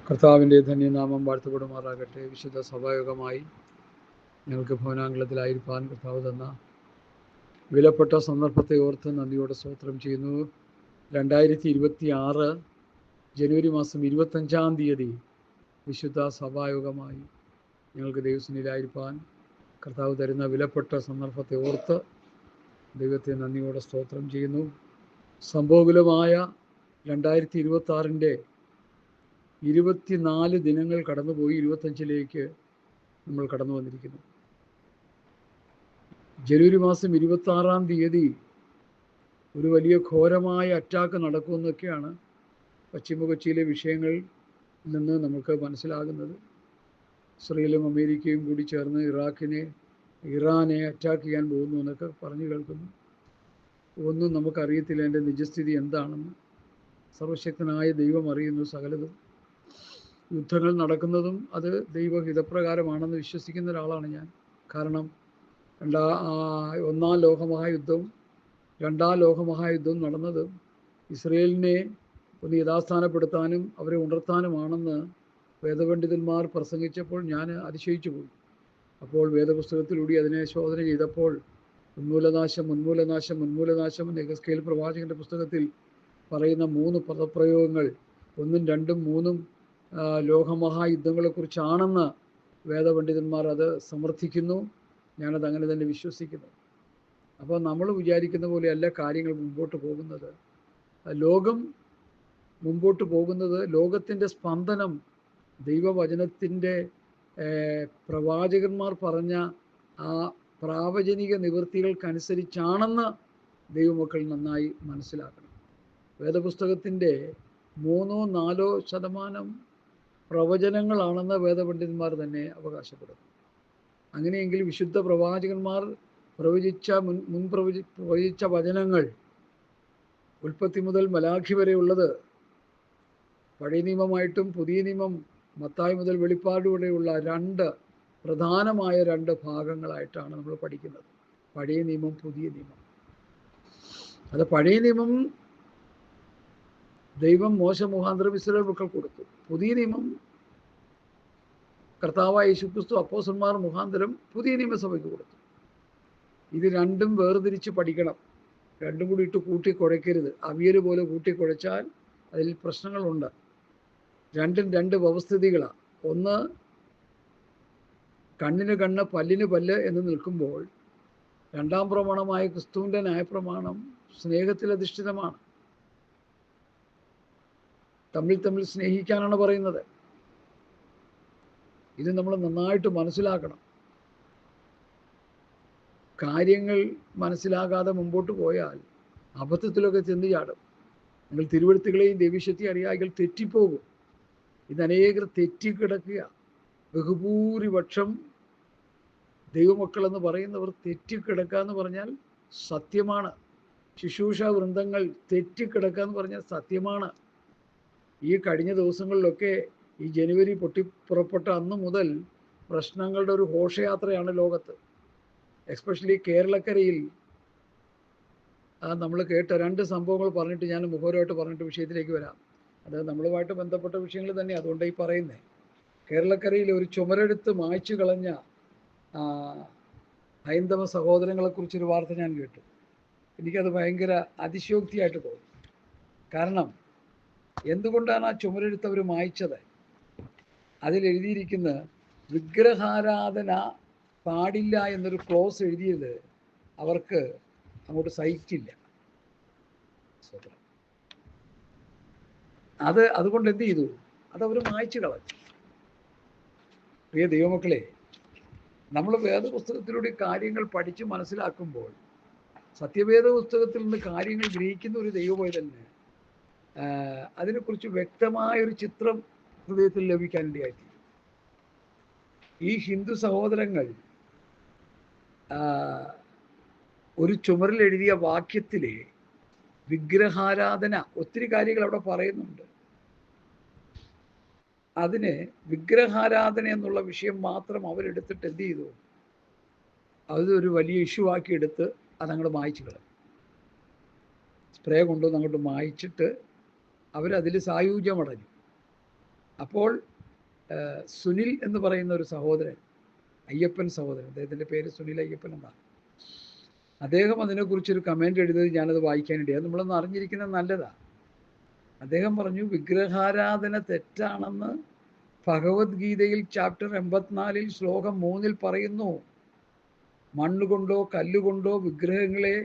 കർത്താവിൻ്റെ ധന്യനാമം വാഴ്ത്തപ്പെടുമാറാകട്ടെ. വിശുദ്ധ സഭായോഗമായി ഞങ്ങൾക്ക് ഭവനാംഗലത്തിലായിരിക്കാൻ കർത്താവ് തന്ന വിലപ്പെട്ട സന്ദർഭത്തെ ഓർത്ത് നന്ദിയോടെ സ്തോത്രം ചെയ്യുന്നു. 2026 ജനുവരി മാസം 25-ാം തീയതി വിശുദ്ധ സഭായോഗമായി ഞങ്ങൾക്ക് ദൈവസന്നിധിയിലായിരിക്കാൻ കർത്താവ് തരുന്ന വിലപ്പെട്ട സന്ദർഭത്തെ ഓർത്ത് ദൈവത്തെ നന്ദിയോടെ സ്തോത്രം ചെയ്യുന്നു. സംഭവകുലമായ 2026-ൻ്റെ 24 ദിനങ്ങൾ കടന്നുപോയി 25-ലേക്ക് നമ്മൾ കടന്നു വന്നിരിക്കുന്നു. ജനുവരി മാസം 26-ാം തീയതി ഒരു വലിയ ഘോരമായ അറ്റാക്ക് നടക്കുമെന്നൊക്കെയാണ് പശ്ചിമ കൊച്ചിയിലെ വിഷയങ്ങളിൽ നിന്ന് നമുക്ക് മനസ്സിലാകുന്നത്. ഇസ്രയേലും അമേരിക്കയും കൂടി ചേർന്ന് ഇറാനെ അറ്റാക്ക് ചെയ്യാൻ പോകുന്നു എന്നൊക്കെ പറഞ്ഞു കേൾക്കുന്നു. ഒന്നും നമുക്കറിയത്തില്ല എൻ്റെ നിജസ്ഥിതി എന്താണെന്ന്. സർവശക്തനായ ദൈവം അറിയുന്നു സകലതും. യുദ്ധങ്ങൾ നടക്കുന്നതും അത് ദൈവഹിതപ്രകാരമാണെന്ന് വിശ്വസിക്കുന്ന ഒരാളാണ് ഞാൻ. കാരണം ഒന്നാം ലോകമഹായുദ്ധവും രണ്ടാം ലോകമഹായുദ്ധവും നടന്നത് ഇസ്രയേലിനെ ഒന്ന് യഥാസ്ഥാനപ്പെടുത്താനും അവരെ ഉണർത്താനുമാണെന്ന് വേദപണ്ഡിതന്മാർ പ്രസംഗിച്ചപ്പോൾ ഞാൻ അതിശയിച്ചു പോയി. അപ്പോൾ വേദപുസ്തകത്തിലൂടെ അതിനെ ശോധന ചെയ്തപ്പോൾ ഉന്മൂലനാശം എന്ന് യെഹെസ്കേൽ പ്രവാചകൻ്റെ പുസ്തകത്തിൽ പറയുന്ന 3 പദപ്രയോഗങ്ങൾ 1, 2, 3 ലോകമഹായുദ്ധങ്ങളെക്കുറിച്ചാണെന്ന് വേദപണ്ഡിതന്മാർ അത് സമർത്ഥിക്കുന്നു. ഞാനത് അങ്ങനെ തന്നെ വിശ്വസിക്കുന്നു. അപ്പോൾ നമ്മൾ വിചാരിക്കുന്ന പോലെയല്ല കാര്യങ്ങൾ മുമ്പോട്ട് പോകുന്നത്. ലോകം മുമ്പോട്ട് പോകുന്നത് ലോകത്തിൻ്റെ സ്പന്ദനം ദൈവവചനത്തിൻ്റെ പ്രവാചകന്മാർ പറഞ്ഞ ആ പ്രാവചനിക നിവൃത്തികൾക്കനുസരിച്ചാണെന്ന് ദൈവമക്കൾ നന്നായി മനസ്സിലാക്കണം. വേദപുസ്തകത്തിൻ്റെ 3-4% പ്രവചനങ്ങളാണെന്ന് വേദപണ്ഡിതന്മാർ തന്നെ അവകാശപ്പെടുന്നു. അങ്ങനെയെങ്കിൽ വിശുദ്ധ പ്രവാചകന്മാർ പ്രവചിച്ച വചനങ്ങൾ ഉൽപ്പത്തി മുതൽ മലാഖി വരെയുള്ളത് പഴയ നിയമമായിട്ടും പുതിയ നിയമം മത്തായി മുതൽ വെളിപ്പാട് വരെയുള്ള പ്രധാനമായ 2 ഭാഗങ്ങളായിട്ടാണ് നമ്മൾ പഠിക്കുന്നത്. പഴയ നിയമം, പുതിയ നിയമം. അത് പഴയ നിയമം ദൈവം മോശ മുഖാന്തരം ഇസ്രായേൽ മക്കൾക്ക് കൊടുത്തു. പുതിയ നിയമം കർത്താവായ യേശുക്രിസ്തു അപ്പോസ്തലന്മാർ മുഖാന്തരം പുതിയ നിയമസഭയ്ക്ക് കൊടുത്തു. ഇത് രണ്ടും വേർതിരിച്ച് പഠിക്കണം. രണ്ടും കൂടി ഇട്ട് കൂട്ടിക്കുഴയ്ക്കരുത്. അവിയൽ പോലെ കൂട്ടിക്കുഴച്ചാൽ അതിൽ പ്രശ്നങ്ങളുണ്ട്. രണ്ടും 2 വ്യവസ്ഥിതികളാണ്. ഒന്ന്, കണ്ണിന് കണ്ണ് പല്ലിന് പല്ല് എന്ന് നിൽക്കുമ്പോൾ രണ്ടാം പ്രമാണമായ ക്രിസ്തുവിൻ്റെ ന്യായപ്രമാണം സ്നേഹത്തിൽ അധിഷ്ഠിതമാണ്. തമ്മിൽ സ്നേഹിക്കാനാണ് പറയുന്നത്. ഇത് നമ്മൾ നന്നായിട്ട് മനസ്സിലാക്കണം. കാര്യങ്ങൾ മനസ്സിലാകാതെ മുമ്പോട്ട് പോയാൽ അബദ്ധത്തിലൊക്കെ ചെന്ന് ചാടും. നിങ്ങൾ തിരുവെഴുത്തുകളെയും ദൈവശക്തി അറിയാമെങ്കിൽ തെറ്റിപ്പോകും. ഇത് അനേകർ തെറ്റിക്കിടക്കുക. ബഹുഭൂരിപക്ഷം ദൈവമക്കളെന്ന് പറയുന്നവർ തെറ്റിക്കിടക്കുക എന്ന് പറഞ്ഞാൽ സത്യമാണ്. ശുശ്രൂഷ വൃന്ദങ്ങൾ തെറ്റിക്കിടക്കുക എന്ന് പറഞ്ഞാൽ സത്യമാണ്. ഈ കഴിഞ്ഞ ദിവസങ്ങളിലൊക്കെ ഈ ജനുവരി പൊട്ടിപ്പുറപ്പെട്ട അന്ന് മുതൽ പ്രശ്നങ്ങളുടെ ഒരു ഘോഷയാത്രയാണ് ലോകത്ത്. എസ്പെഷ്യലി കേരളക്കരയിൽ നമ്മൾ കേട്ട 2 സംഭവങ്ങൾ പറഞ്ഞിട്ട് ഞാൻ മുഖപരമായിട്ട് പറഞ്ഞിട്ട് വിഷയത്തിലേക്ക് വരാം. അത് നമ്മളുമായിട്ട് ബന്ധപ്പെട്ട വിഷയങ്ങൾ തന്നെ, അതുകൊണ്ട് ഈ പറയുന്നത്. കേരളക്കരയിൽ ഒരു ചുമരെടുത്ത് മായ്ച്ചു കളഞ്ഞ ഹൈന്ദവ സഹോദരങ്ങളെക്കുറിച്ചൊരു വാർത്ത ഞാൻ കേട്ടു. എനിക്കത് ഭയങ്കര അതിശയോക്തിയായിട്ട് തോന്നി. കാരണം എന്തുകൊണ്ടാണ് ആ ചുമരെടുത്ത് അവർ മായ്ച്ചത്? അതിലെഴുതിയിരിക്കുന്ന വിഗ്രഹാരാധന പാടില്ല എന്നൊരു ക്ലോസ് എഴുതിയത് അവർക്ക് അങ്ങോട്ട് സഹിക്കില്ല. അതുകൊണ്ട് എന്ത് ചെയ്തു? അതവർ മായ്ച്ചു കളഞ്ഞു. പ്രിയ ദൈവമക്കളെ, നമ്മൾ വേദപുസ്തകത്തിലൂടെ കാര്യങ്ങൾ പഠിച്ച് മനസ്സിലാക്കുമ്പോൾ സത്യവേദ പുസ്തകത്തിൽ നിന്ന് കാര്യങ്ങൾ ഗ്രഹിക്കുന്ന ഒരു ദൈവപൈതലിന് അതിനെക്കുറിച്ച് വ്യക്തമായൊരു ചിത്രം ഹൃദയത്തിൽ ലഭിക്കാനിടയായി. ഈ ഹിന്ദു സഹോദരങ്ങൾ ഒരു ചുമരിൽ എഴുതിയ വാക്യത്തിലെ വിഗ്രഹാരാധന, ഒത്തിരി കാര്യങ്ങൾ അവിടെ പറയുന്നുണ്ട്. അതിന് വിഗ്രഹാരാധന എന്നുള്ള വിഷയം മാത്രം അവരെടുത്തിട്ട് എന്ത് ചെയ്തു? അതൊരു വലിയ ഇഷ്യൂ ആക്കി എടുത്ത് അതങ്ങോട്ട് മായ്ച്ചു കളഞ്ഞു. സ്പ്രേ കൊണ്ടുവന്ന് അങ്ങോട്ട് മായ്ച്ചിട്ട് അവരതിൽ സായുജ്യമടഞ്ഞു. അപ്പോൾ സുനിൽ എന്ന് പറയുന്ന ഒരു സഹോദരൻ, അയ്യപ്പൻ സഹോദരൻ, അദ്ദേഹത്തിൻ്റെ പേര് സുനിൽ അയ്യപ്പൻ എന്നാണ്. അദ്ദേഹം അതിനെക്കുറിച്ചൊരു കമൻ്റ് എഴുതിയത് ഞാനത് വായിക്കാനിടയാ. അത് നമ്മളൊന്ന് അറിഞ്ഞിരിക്കുന്നത് നല്ലതാണ്. അദ്ദേഹം പറഞ്ഞു, വിഗ്രഹാരാധന തെറ്റാണെന്ന് ഭഗവത്ഗീതയിൽ ചാപ്റ്റർ 84 ശ്ലോകം 3 പറയുന്നു. മണ്ണുകൊണ്ടോ കല്ലുകൊണ്ടോ വിഗ്രഹങ്ങളെ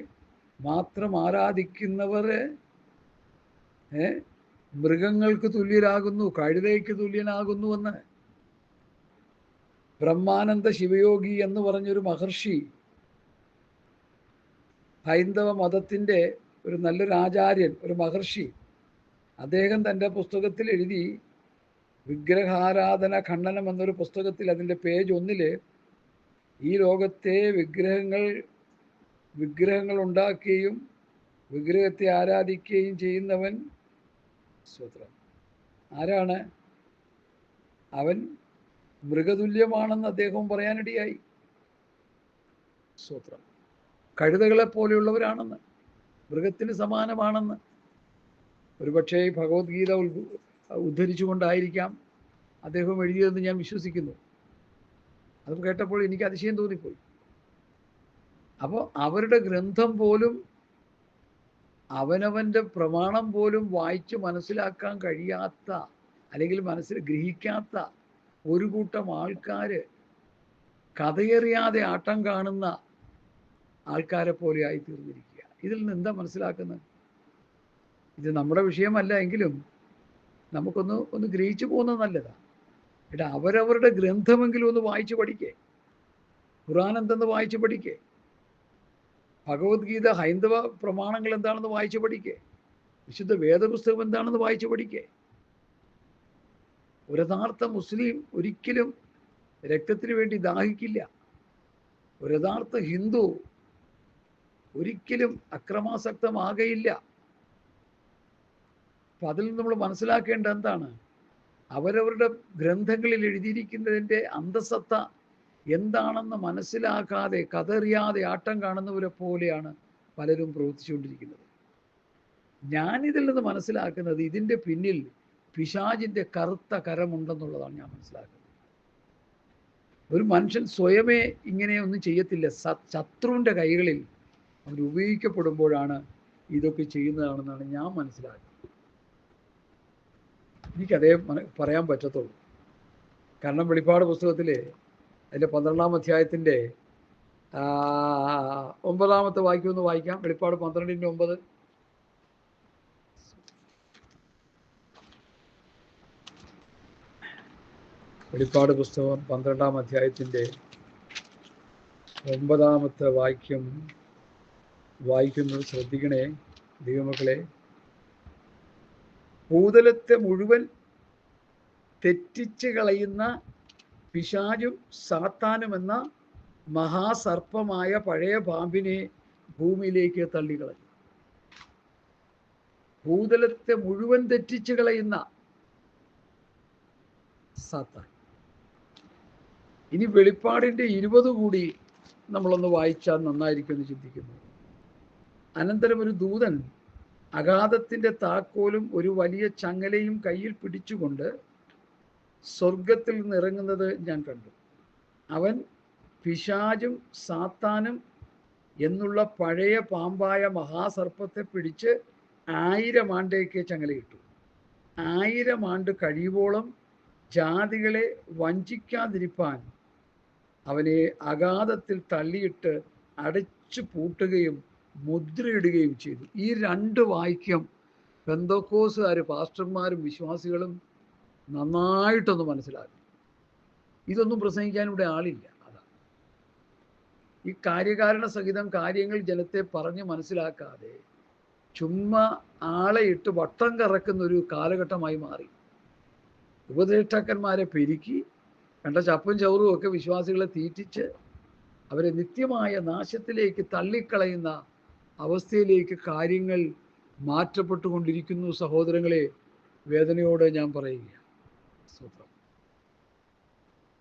മാത്രം ആരാധിക്കുന്നവർ മൃഗങ്ങൾക്ക് തുല്യരാകുന്നു, കഴുതയ്ക്ക് തുല്യനാകുന്നുവെന്ന്. ബ്രഹ്മാനന്ദ ശിവയോഗി എന്ന് പറഞ്ഞൊരു മഹർഷി, ഹൈന്ദവ മതത്തിൻ്റെ ഒരു നല്ലൊരു ആചാര്യൻ, ഒരു മഹർഷി, അദ്ദേഹം തൻ്റെ പുസ്തകത്തിൽ എഴുതി, വിഗ്രഹാരാധന ഖണ്ഡനം എന്നൊരു പുസ്തകത്തിൽ അതിൻ്റെ പേജ് 1 ഈ ലോകത്തെ വിഗ്രഹങ്ങൾ ഉണ്ടാക്കുകയും വിഗ്രഹത്തെ ആരാധിക്കുകയും ചെയ്യുന്നവൻ സ്വത്രം ആരാണ്? അവൻ മൃഗതുല്യമാണെന്ന് അദ്ദേഹം പറയാനിടയായി. സ്വത്രം കഴുതകളെ പോലെയുള്ളവരാണെന്ന്, മൃഗത്തിന് സമാനമാണെന്ന്. ഒരുപക്ഷേ ഭഗവത്ഗീത ഉദ്ധരിച്ചുകൊണ്ടായിരിക്കാം അദ്ദേഹം എഴുതിയതെന്ന് ഞാൻ വിശ്വസിക്കുന്നു. അത് കേട്ടപ്പോൾ എനിക്ക് അതിശയം തോന്നിപ്പോയി. അപ്പോൾ അവരുടെ ഗ്രന്ഥം പോലും, അവനവൻ്റെ പ്രമാണം പോലും വായിച്ച് മനസ്സിലാക്കാൻ കഴിയാത്ത, അല്ലെങ്കിൽ മനസ്സിൽ ഗ്രഹിക്കാത്ത ഒരു കൂട്ടം ആൾക്കാർ കഥയറിയാതെ ആട്ടം കാണുന്ന ആൾക്കാരെ പോലെ ആയി തീർന്നിരിക്കുക. ഇതിൽ നിന്ന് എന്താ മനസ്സിലാക്കുന്നത്? ഇത് നമ്മുടെ വിഷയമല്ല എങ്കിലും നമുക്കൊന്ന് ഗ്രഹിച്ചു പോകുന്നത് നല്ലതാണ്. എടാ, അവരവരുടെ ഗ്രന്ഥമെങ്കിലും ഒന്ന് വായിച്ച് പഠിക്കേ. ഖുർആൻ എന്തെന്ന് വായിച്ച് പഠിക്കേ. ഭഗവത്ഗീത, ഹൈന്ദവ പ്രമാണങ്ങൾ എന്താണെന്ന് വായിച്ച് പഠിക്കേ. വിശുദ്ധ വേദപുസ്തകം എന്താണെന്ന് വായിച്ച് പഠിക്കേ. ഒരു യഥാർത്ഥ മുസ്ലിം ഒരിക്കലും രക്തത്തിന് വേണ്ടി ദാഹിക്കില്ല. ഒരു യഥാർത്ഥ ഹിന്ദു ഒരിക്കലും അക്രമാസക്തമാകയില്ല. അപ്പം അതിൽ നമ്മൾ മനസ്സിലാക്കേണ്ട എന്താണ്? അവരവരുടെ ഗ്രന്ഥങ്ങളിൽ എഴുതിയിരിക്കുന്നതിൻ്റെ അന്തസത്ത എന്താണെന്ന് മനസ്സിലാക്കാതെ, കഥറിയാതെ ആട്ടം കാണുന്നവരെ പോലെയാണ് പലരും പ്രവർത്തിച്ചുകൊണ്ടിരിക്കുന്നത്. ഞാനിതിൽ നിന്ന് മനസ്സിലാക്കുന്നത്, ഇതിൻ്റെ പിന്നിൽ പിശാചിൻ്റെ കറുത്ത കരമുണ്ടെന്നുള്ളതാണ് ഞാൻ മനസ്സിലാക്കുന്നത്. ഒരു മനുഷ്യൻ സ്വയമേ ഇങ്ങനെയൊന്നും ചെയ്യത്തില്ല. ശത്രുവിൻ്റെ കൈകളിൽ അവൻ ഉപയോഗിക്കപ്പെടുമ്പോഴാണ് ഇതൊക്കെ ചെയ്യുന്നതാണെന്നാണ് ഞാൻ മനസ്സിലാക്കുന്നത്. എനിക്കതേ പറയാൻ പറ്റത്തുള്ളൂ. കാരണം വെളിപ്പാട് പുസ്തകത്തിൽ അതിൻ്റെ 12-ാം അധ്യായത്തിൻ്റെ 9-ാമത്തെ വാക്യം വായിക്കാം. വെളിപ്പാട് 12:9. വെളിപ്പാട് പുസ്തകം 12-ാം അധ്യായത്തിൻ്റെ 9-ാമത്തെ വാക്യം വായിക്കുന്നത് ശ്രദ്ധിക്കണേ ദൈവമക്കളെ. ഭൂതലത്തെ മുഴുവൻ തെറ്റിച്ച് കളയുന്ന പിശാചും സാത്താനും എന്ന മഹാസർപ്പമായ പഴയ പാമ്പിനെ ഭൂമിയിലേക്ക് തള്ളിക്കളഞ്ഞു. ഭൂതലത്തെ മുഴുവൻ തെറ്റിച്ച് കളയുന്ന സാത്താൻ. ഇനി വെളിപ്പാടിൻ്റെ 20 കൂടി നമ്മളൊന്ന് വായിച്ചാൽ നന്നായിരിക്കുമെന്ന് ചിന്തിക്കുന്നു. അനന്തരം ഒരു ദൂതൻ അഗാധത്തിൻ്റെ താക്കോലും ഒരു വലിയ ചങ്ങലയും കയ്യിൽ പിടിച്ചുകൊണ്ട് സ്വർഗത്തിൽ നിന്ന് ഇറങ്ങുന്നത് ഞാൻ കണ്ടു. അവൻ പിശാചും സാത്താനും എന്നുള്ള പഴയ പാമ്പായ മഹാസർപ്പത്തെ പിടിച്ച് 1000 ആണ്ടേക്ക് ചങ്ങലയിട്ടു. 1000 ആണ്ട് കഴിയുവോളം ജാതികളെ വഞ്ചിക്കാതിരിപ്പാൻ അവനെ അഗാധത്തിൽ തള്ളിയിട്ട് അടച്ചു പൂട്ടുകയും മുദ്രയിടുകയും ചെയ്തു. ഈ 2 വാക്യം പെന്തക്കോസുകാർ, പാസ്റ്റർമാരും വിശ്വാസികളും നന്നായിട്ടൊന്ന് മനസ്സിലാക്കും. ഇതൊന്നും പ്രസംഗിക്കാൻ ഇവിടെ ആളില്ല. അതാണ് ഈ കാര്യകാരണ സഹിതം കാര്യങ്ങൾ ജനത്തെ പറഞ്ഞ് മനസ്സിലാക്കാതെ ചുമ്മാ ആളെ ഇട്ട് വട്ടം കറക്കുന്ന ഒരു കാലഘട്ടമായി മാറി. ഉപദേഷ്ടാക്കന്മാരെ പെരുക്കി കണ്ട ചപ്പും ചവറും ഒക്കെ വിശ്വാസികളെ തീറ്റിച്ച് അവരെ നിത്യമായ നാശത്തിലേക്ക് തള്ളിക്കളയുന്ന അവസ്ഥയിലേക്ക് കാര്യങ്ങൾ മാറ്റപ്പെട്ടുകൊണ്ടിരിക്കുന്നു. സഹോദരങ്ങളെ, വേദനയോടെ ഞാൻ പറയുകയാണ്.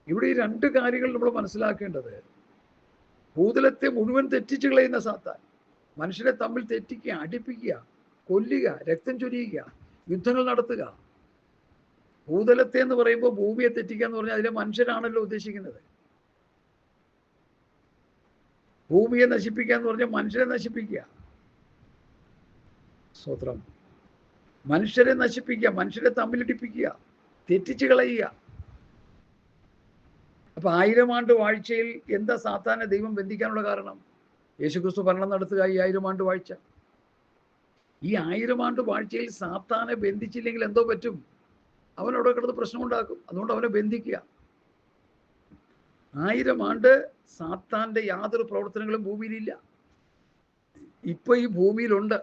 ഇവിടെ ഈ 2 കാര്യങ്ങൾ നമ്മൾ മനസ്സിലാക്കേണ്ടത്. ഭൂതലത്തെ മുഴുവൻ തെറ്റിച്ച് കളയുന്ന സാത്താൻ, മനുഷ്യരെ തമ്മിൽ തെറ്റിക്കുക, അടിപ്പിക്കുക, കൊല്ലുക, രക്തം ചൊരിയുക, യുദ്ധങ്ങൾ നടത്തുക. ഭൂതലത്തെ എന്ന് പറയുമ്പോൾ ഭൂമിയെ തെറ്റിക്കുക എന്ന് പറഞ്ഞാൽ അതിലെ മനുഷ്യരാണല്ലോ ഉദ്ദേശിക്കുന്നത്. ഭൂമിയെ നശിപ്പിക്കുക എന്ന് പറഞ്ഞാൽ മനുഷ്യരെ നശിപ്പിക്കുക. സ്തോത്രം. മനുഷ്യരെ നശിപ്പിക്കുക, മനുഷ്യരെ തമ്മിലിടിപ്പിക്കുക, തെറ്റിച്ച് കളയുക. അപ്പൊ 1000 ആണ്ട് വാഴ്ചയിൽ എന്താ സാത്താനെ ദൈവം ബന്ധിക്കാനുള്ള കാരണം? യേശുക്രിസ്തു ഭരണം നടത്തുക ഈ 1000 ആണ്ട് വാഴ്ച. ഈ 1000 ആണ്ട് വാഴ്ചയിൽ സാത്താനെ ബന്ധിച്ചില്ലെങ്കിൽ എന്തോ പറ്റും? അവനവിടെ കിടന്ന് പ്രശ്നമുണ്ടാക്കും. അതുകൊണ്ട് അവനെ ബന്ധിക്കുക. 1000 ആണ്ട് സാത്താന്റെ യാതൊരു പ്രവർത്തനങ്ങളും ഭൂമിയിലില്ല. ഇപ്പൊ ഈ ഭൂമിയിലുണ്ട്.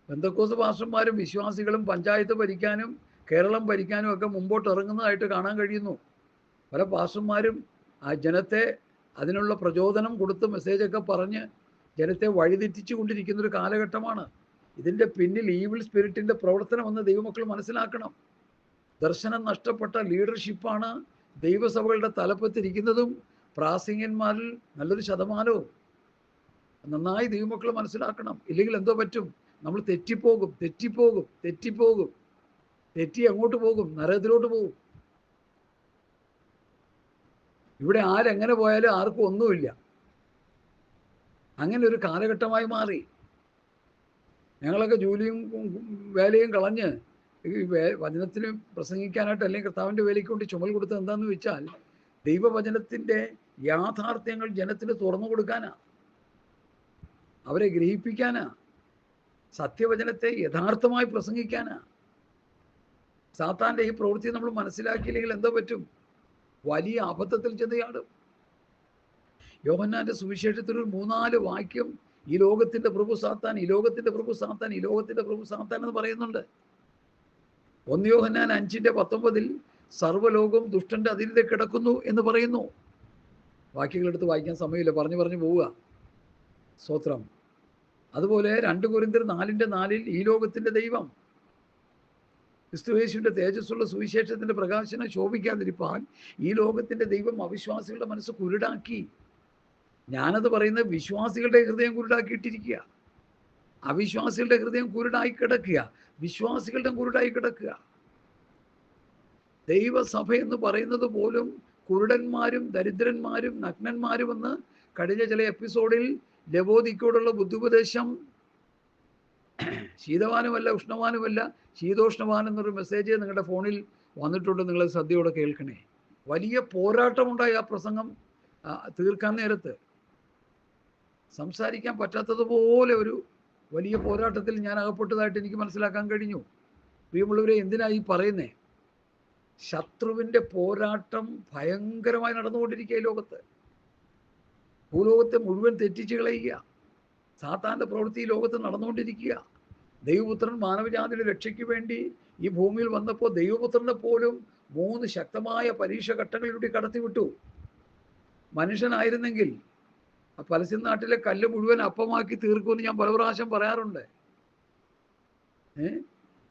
പെന്തക്കോസ്ത് പാസ്റ്റർമാരും വിശ്വാസികളും പഞ്ചായത്ത് ഭരിക്കാനും കേരളം ഭരിക്കാനും ഒക്കെ മുമ്പോട്ട് ഇറങ്ങുന്നതായിട്ട് കാണാൻ കഴിയുന്നു. പല പാസ്റ്റർമാരും ആ ജനത്തെ അതിനുള്ള പ്രചോദനം കൊടുത്ത് മെസ്സേജൊക്കെ പറഞ്ഞ് ജനത്തെ വഴിതെറ്റിച്ചു കൊണ്ടിരിക്കുന്നൊരു കാലഘട്ടമാണ്. ഇതിൻ്റെ പിന്നിൽ ഈവിൾ സ്പിരിറ്റിൻ്റെ പ്രവർത്തനമെന്ന് ദൈവമക്കൾ മനസ്സിലാക്കണം. ദർശനം നഷ്ടപ്പെട്ട ലീഡർഷിപ്പാണ് ദൈവസഭകളുടെ തലപ്പത്തിരിക്കുന്നതും പ്രാസംഗികന്മാരിൽ നല്ലൊരു ശതമാനവും. നന്നായി ദൈവമക്കൾ മനസ്സിലാക്കണം. ഇല്ലെങ്കിൽ എന്തോ പറ്റും? നമ്മൾ തെറ്റിപ്പോകും. തെറ്റി അങ്ങോട്ട് പോകും, നരകത്തിലോട്ട് പോകും. ഇവിടെ ആരെങ്ങനെ പോയാലും ആർക്കും ഒന്നുമില്ല. അങ്ങനെ ഒരു കാലഘട്ടമായി മാറി. ഞങ്ങളൊക്കെ ജോലിയും വേലയും കളഞ്ഞ് ഈ വചനത്തിന് പ്രസംഗിക്കാനായിട്ട് അല്ലെങ്കിൽ കർത്താവിൻ്റെ വേലയ്ക്ക് വേണ്ടി ചുമൽ കൊടുത്തത് എന്താണെന്ന് വെച്ചാൽ ദൈവവചനത്തിൻ്റെ യാഥാർത്ഥ്യങ്ങൾ ജനത്തിന് തുറന്നു കൊടുക്കാനാ, അവരെ ഗ്രഹിപ്പിക്കാനാ, സത്യവചനത്തെ യഥാർത്ഥമായി പ്രസംഗിക്കാനാ. സാത്താൻ്റെ ഈ പ്രവൃത്തി നമ്മൾ മനസ്സിലാക്കിയില്ലെങ്കിൽ എന്തോ പറ്റും? വലിയ അബദ്ധത്തിൽ ചെന്നയാളും. യോഹന്നാന്റെ സുവിശേഷത്തിൽ ഒരു 3-4 വാക്യം ഈ ലോകത്തിന്റെ പ്രഭു സാത്താൻ, ഈ ലോകത്തിന്റെ പ്രഭു സാത്താൻ, ഈ ലോകത്തിന്റെ പ്രഭു സാത്താൻ എന്ന് പറയുന്നുണ്ട്. 1 യോഹന്നാൻ 5:19 സർവ്വലോകവും ദുഷ്ടന്റെ അധീനതയിൽ കിടക്കുന്നു എന്ന് പറയുന്നു. വാക്യങ്ങളെടുത്ത് വായിക്കാൻ സമയമില്ല, പറഞ്ഞു പോവുക. സ്തോത്രം. അതുപോലെ 2 കൊരിന്ത്യർ 4:4 ഈ ലോകത്തിന്റെ ദൈവം ക്രിസ്തുയേശുവിന്റെ തേജസ്സുള്ള സുവിശേഷത്തിന്റെ പ്രകാശനം ശോഭിക്കാതിരിപ്പാൻ ഈ ലോകത്തിന്റെ ദൈവം അവിശ്വാസികളുടെ മനസ്സ് കുരുടാക്കി. ഞാനത് പറയുന്നത് വിശ്വാസികളുടെ ഹൃദയം കുരുടാക്കിയിട്ടിരിക്കുക. അവിശ്വാസികളുടെ ഹൃദയം കുരുടായി കിടക്കുക, വിശ്വാസികളുടെ കുരുടായി കിടക്കുക. ദൈവസഭ എന്ന് പറയുന്നത് പോലും കുരുടന്മാരും ദരിദ്രന്മാരും നഗ്നന്മാരുമെന്ന് കഴിഞ്ഞ ചില എപ്പിസോഡിൽ ലവോദിക്കോടുള്ള ബുദ്ധിപദേശം ശീതവാനുമല്ല ഉഷ്ണവാനുമല്ല ശീതോഷ്ണവാൻ എന്നൊരു മെസ്സേജ് നിങ്ങളുടെ ഫോണിൽ വന്നിട്ടുണ്ട്. നിങ്ങൾ ശ്രദ്ധയോടെ കേൾക്കണേ. വലിയ പോരാട്ടമുണ്ടായി ആ പ്രസംഗം തീർക്കാൻ നേരത്ത്. സംസാരിക്കാൻ പറ്റാത്തതുപോലെ ഒരു വലിയ പോരാട്ടത്തിൽ ഞാൻ അകപ്പെട്ടതായിട്ട് എനിക്ക് മനസ്സിലാക്കാൻ കഴിഞ്ഞു. പ്രിയമുള്ളവരെ, എന്തിനായി പറയുന്നേ? ശത്രുവിൻ്റെ പോരാട്ടം ഭയങ്കരമായി നടന്നുകൊണ്ടിരിക്കുക ഈ ലോകത്ത്. ഭൂലോകത്തെ മുഴുവൻ തെറ്റിച്ച് കളയുക. സാത്താൻ്റെ പ്രവൃത്തി ഈ ലോകത്ത് നടന്നുകൊണ്ടിരിക്കുക. ദൈവപുത്രൻ മാനവജാതിയുടെ രക്ഷയ്ക്ക് വേണ്ടി ഈ ഭൂമിയിൽ വന്നപ്പോൾ ദൈവപുത്രനെ പോലും 3 ശക്തമായ പരീക്ഷ ഘട്ടങ്ങളിലൂടെ കടത്തിവിട്ടു. മനുഷ്യനായിരുന്നെങ്കിൽ ആ പലസ്തീൻ നാട്ടിലെ കല്ല് മുഴുവൻ അപ്പമാക്കി തീർക്കുമെന്ന് ഞാൻ പല പ്രാവശ്യം പറയാറുണ്ട്.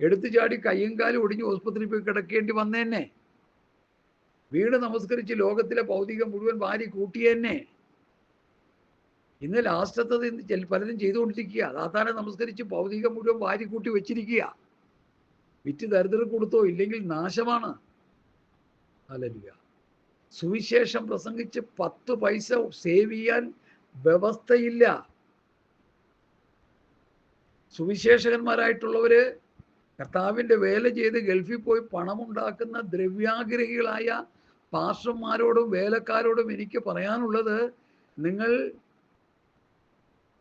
എടുത്തു ചാടി കയ്യും കാലും ഒടിഞ്ഞ് ഹോസ്പിറ്റലിൽ പോയി കിടക്കേണ്ടി വന്നേന്നെ. വീട് നമസ്കരിച്ച് ലോകത്തിലെ ഭൗതികം മുഴുവൻ വാരി കൂട്ടിയെന്നെ. ഇന്ന് ലാസ്റ്റത്തത് പലരും ചെയ്തുകൊണ്ടിരിക്കുക. സാത്താനെ നമസ്കരിച്ച് ഭൗതികം മുഴുവൻ വാരി കൂട്ടി വെച്ചിരിക്കുക. വിറ്റ് ദരിദ്രം കൊടുത്തോ ഇല്ലെങ്കിൽ നാശമാണ്. ഹല്ലേലൂയ. സുവിശേഷം പ്രസംഗിച്ച് 10 പൈസ സേവ് ചെയ്യാൻ വ്യവസ്ഥയില്ല. സുവിശേഷകന്മാരായിട്ടുള്ളവര് കർത്താവിൻ്റെ വേല ചെയ്ത് ഗൾഫിൽ പോയി പണമുണ്ടാക്കുന്ന ദ്രവ്യാഗ്രഹികളായ പാസ്റ്റർമാരോടും വേലക്കാരോടും എനിക്ക് പറയാനുള്ളത്,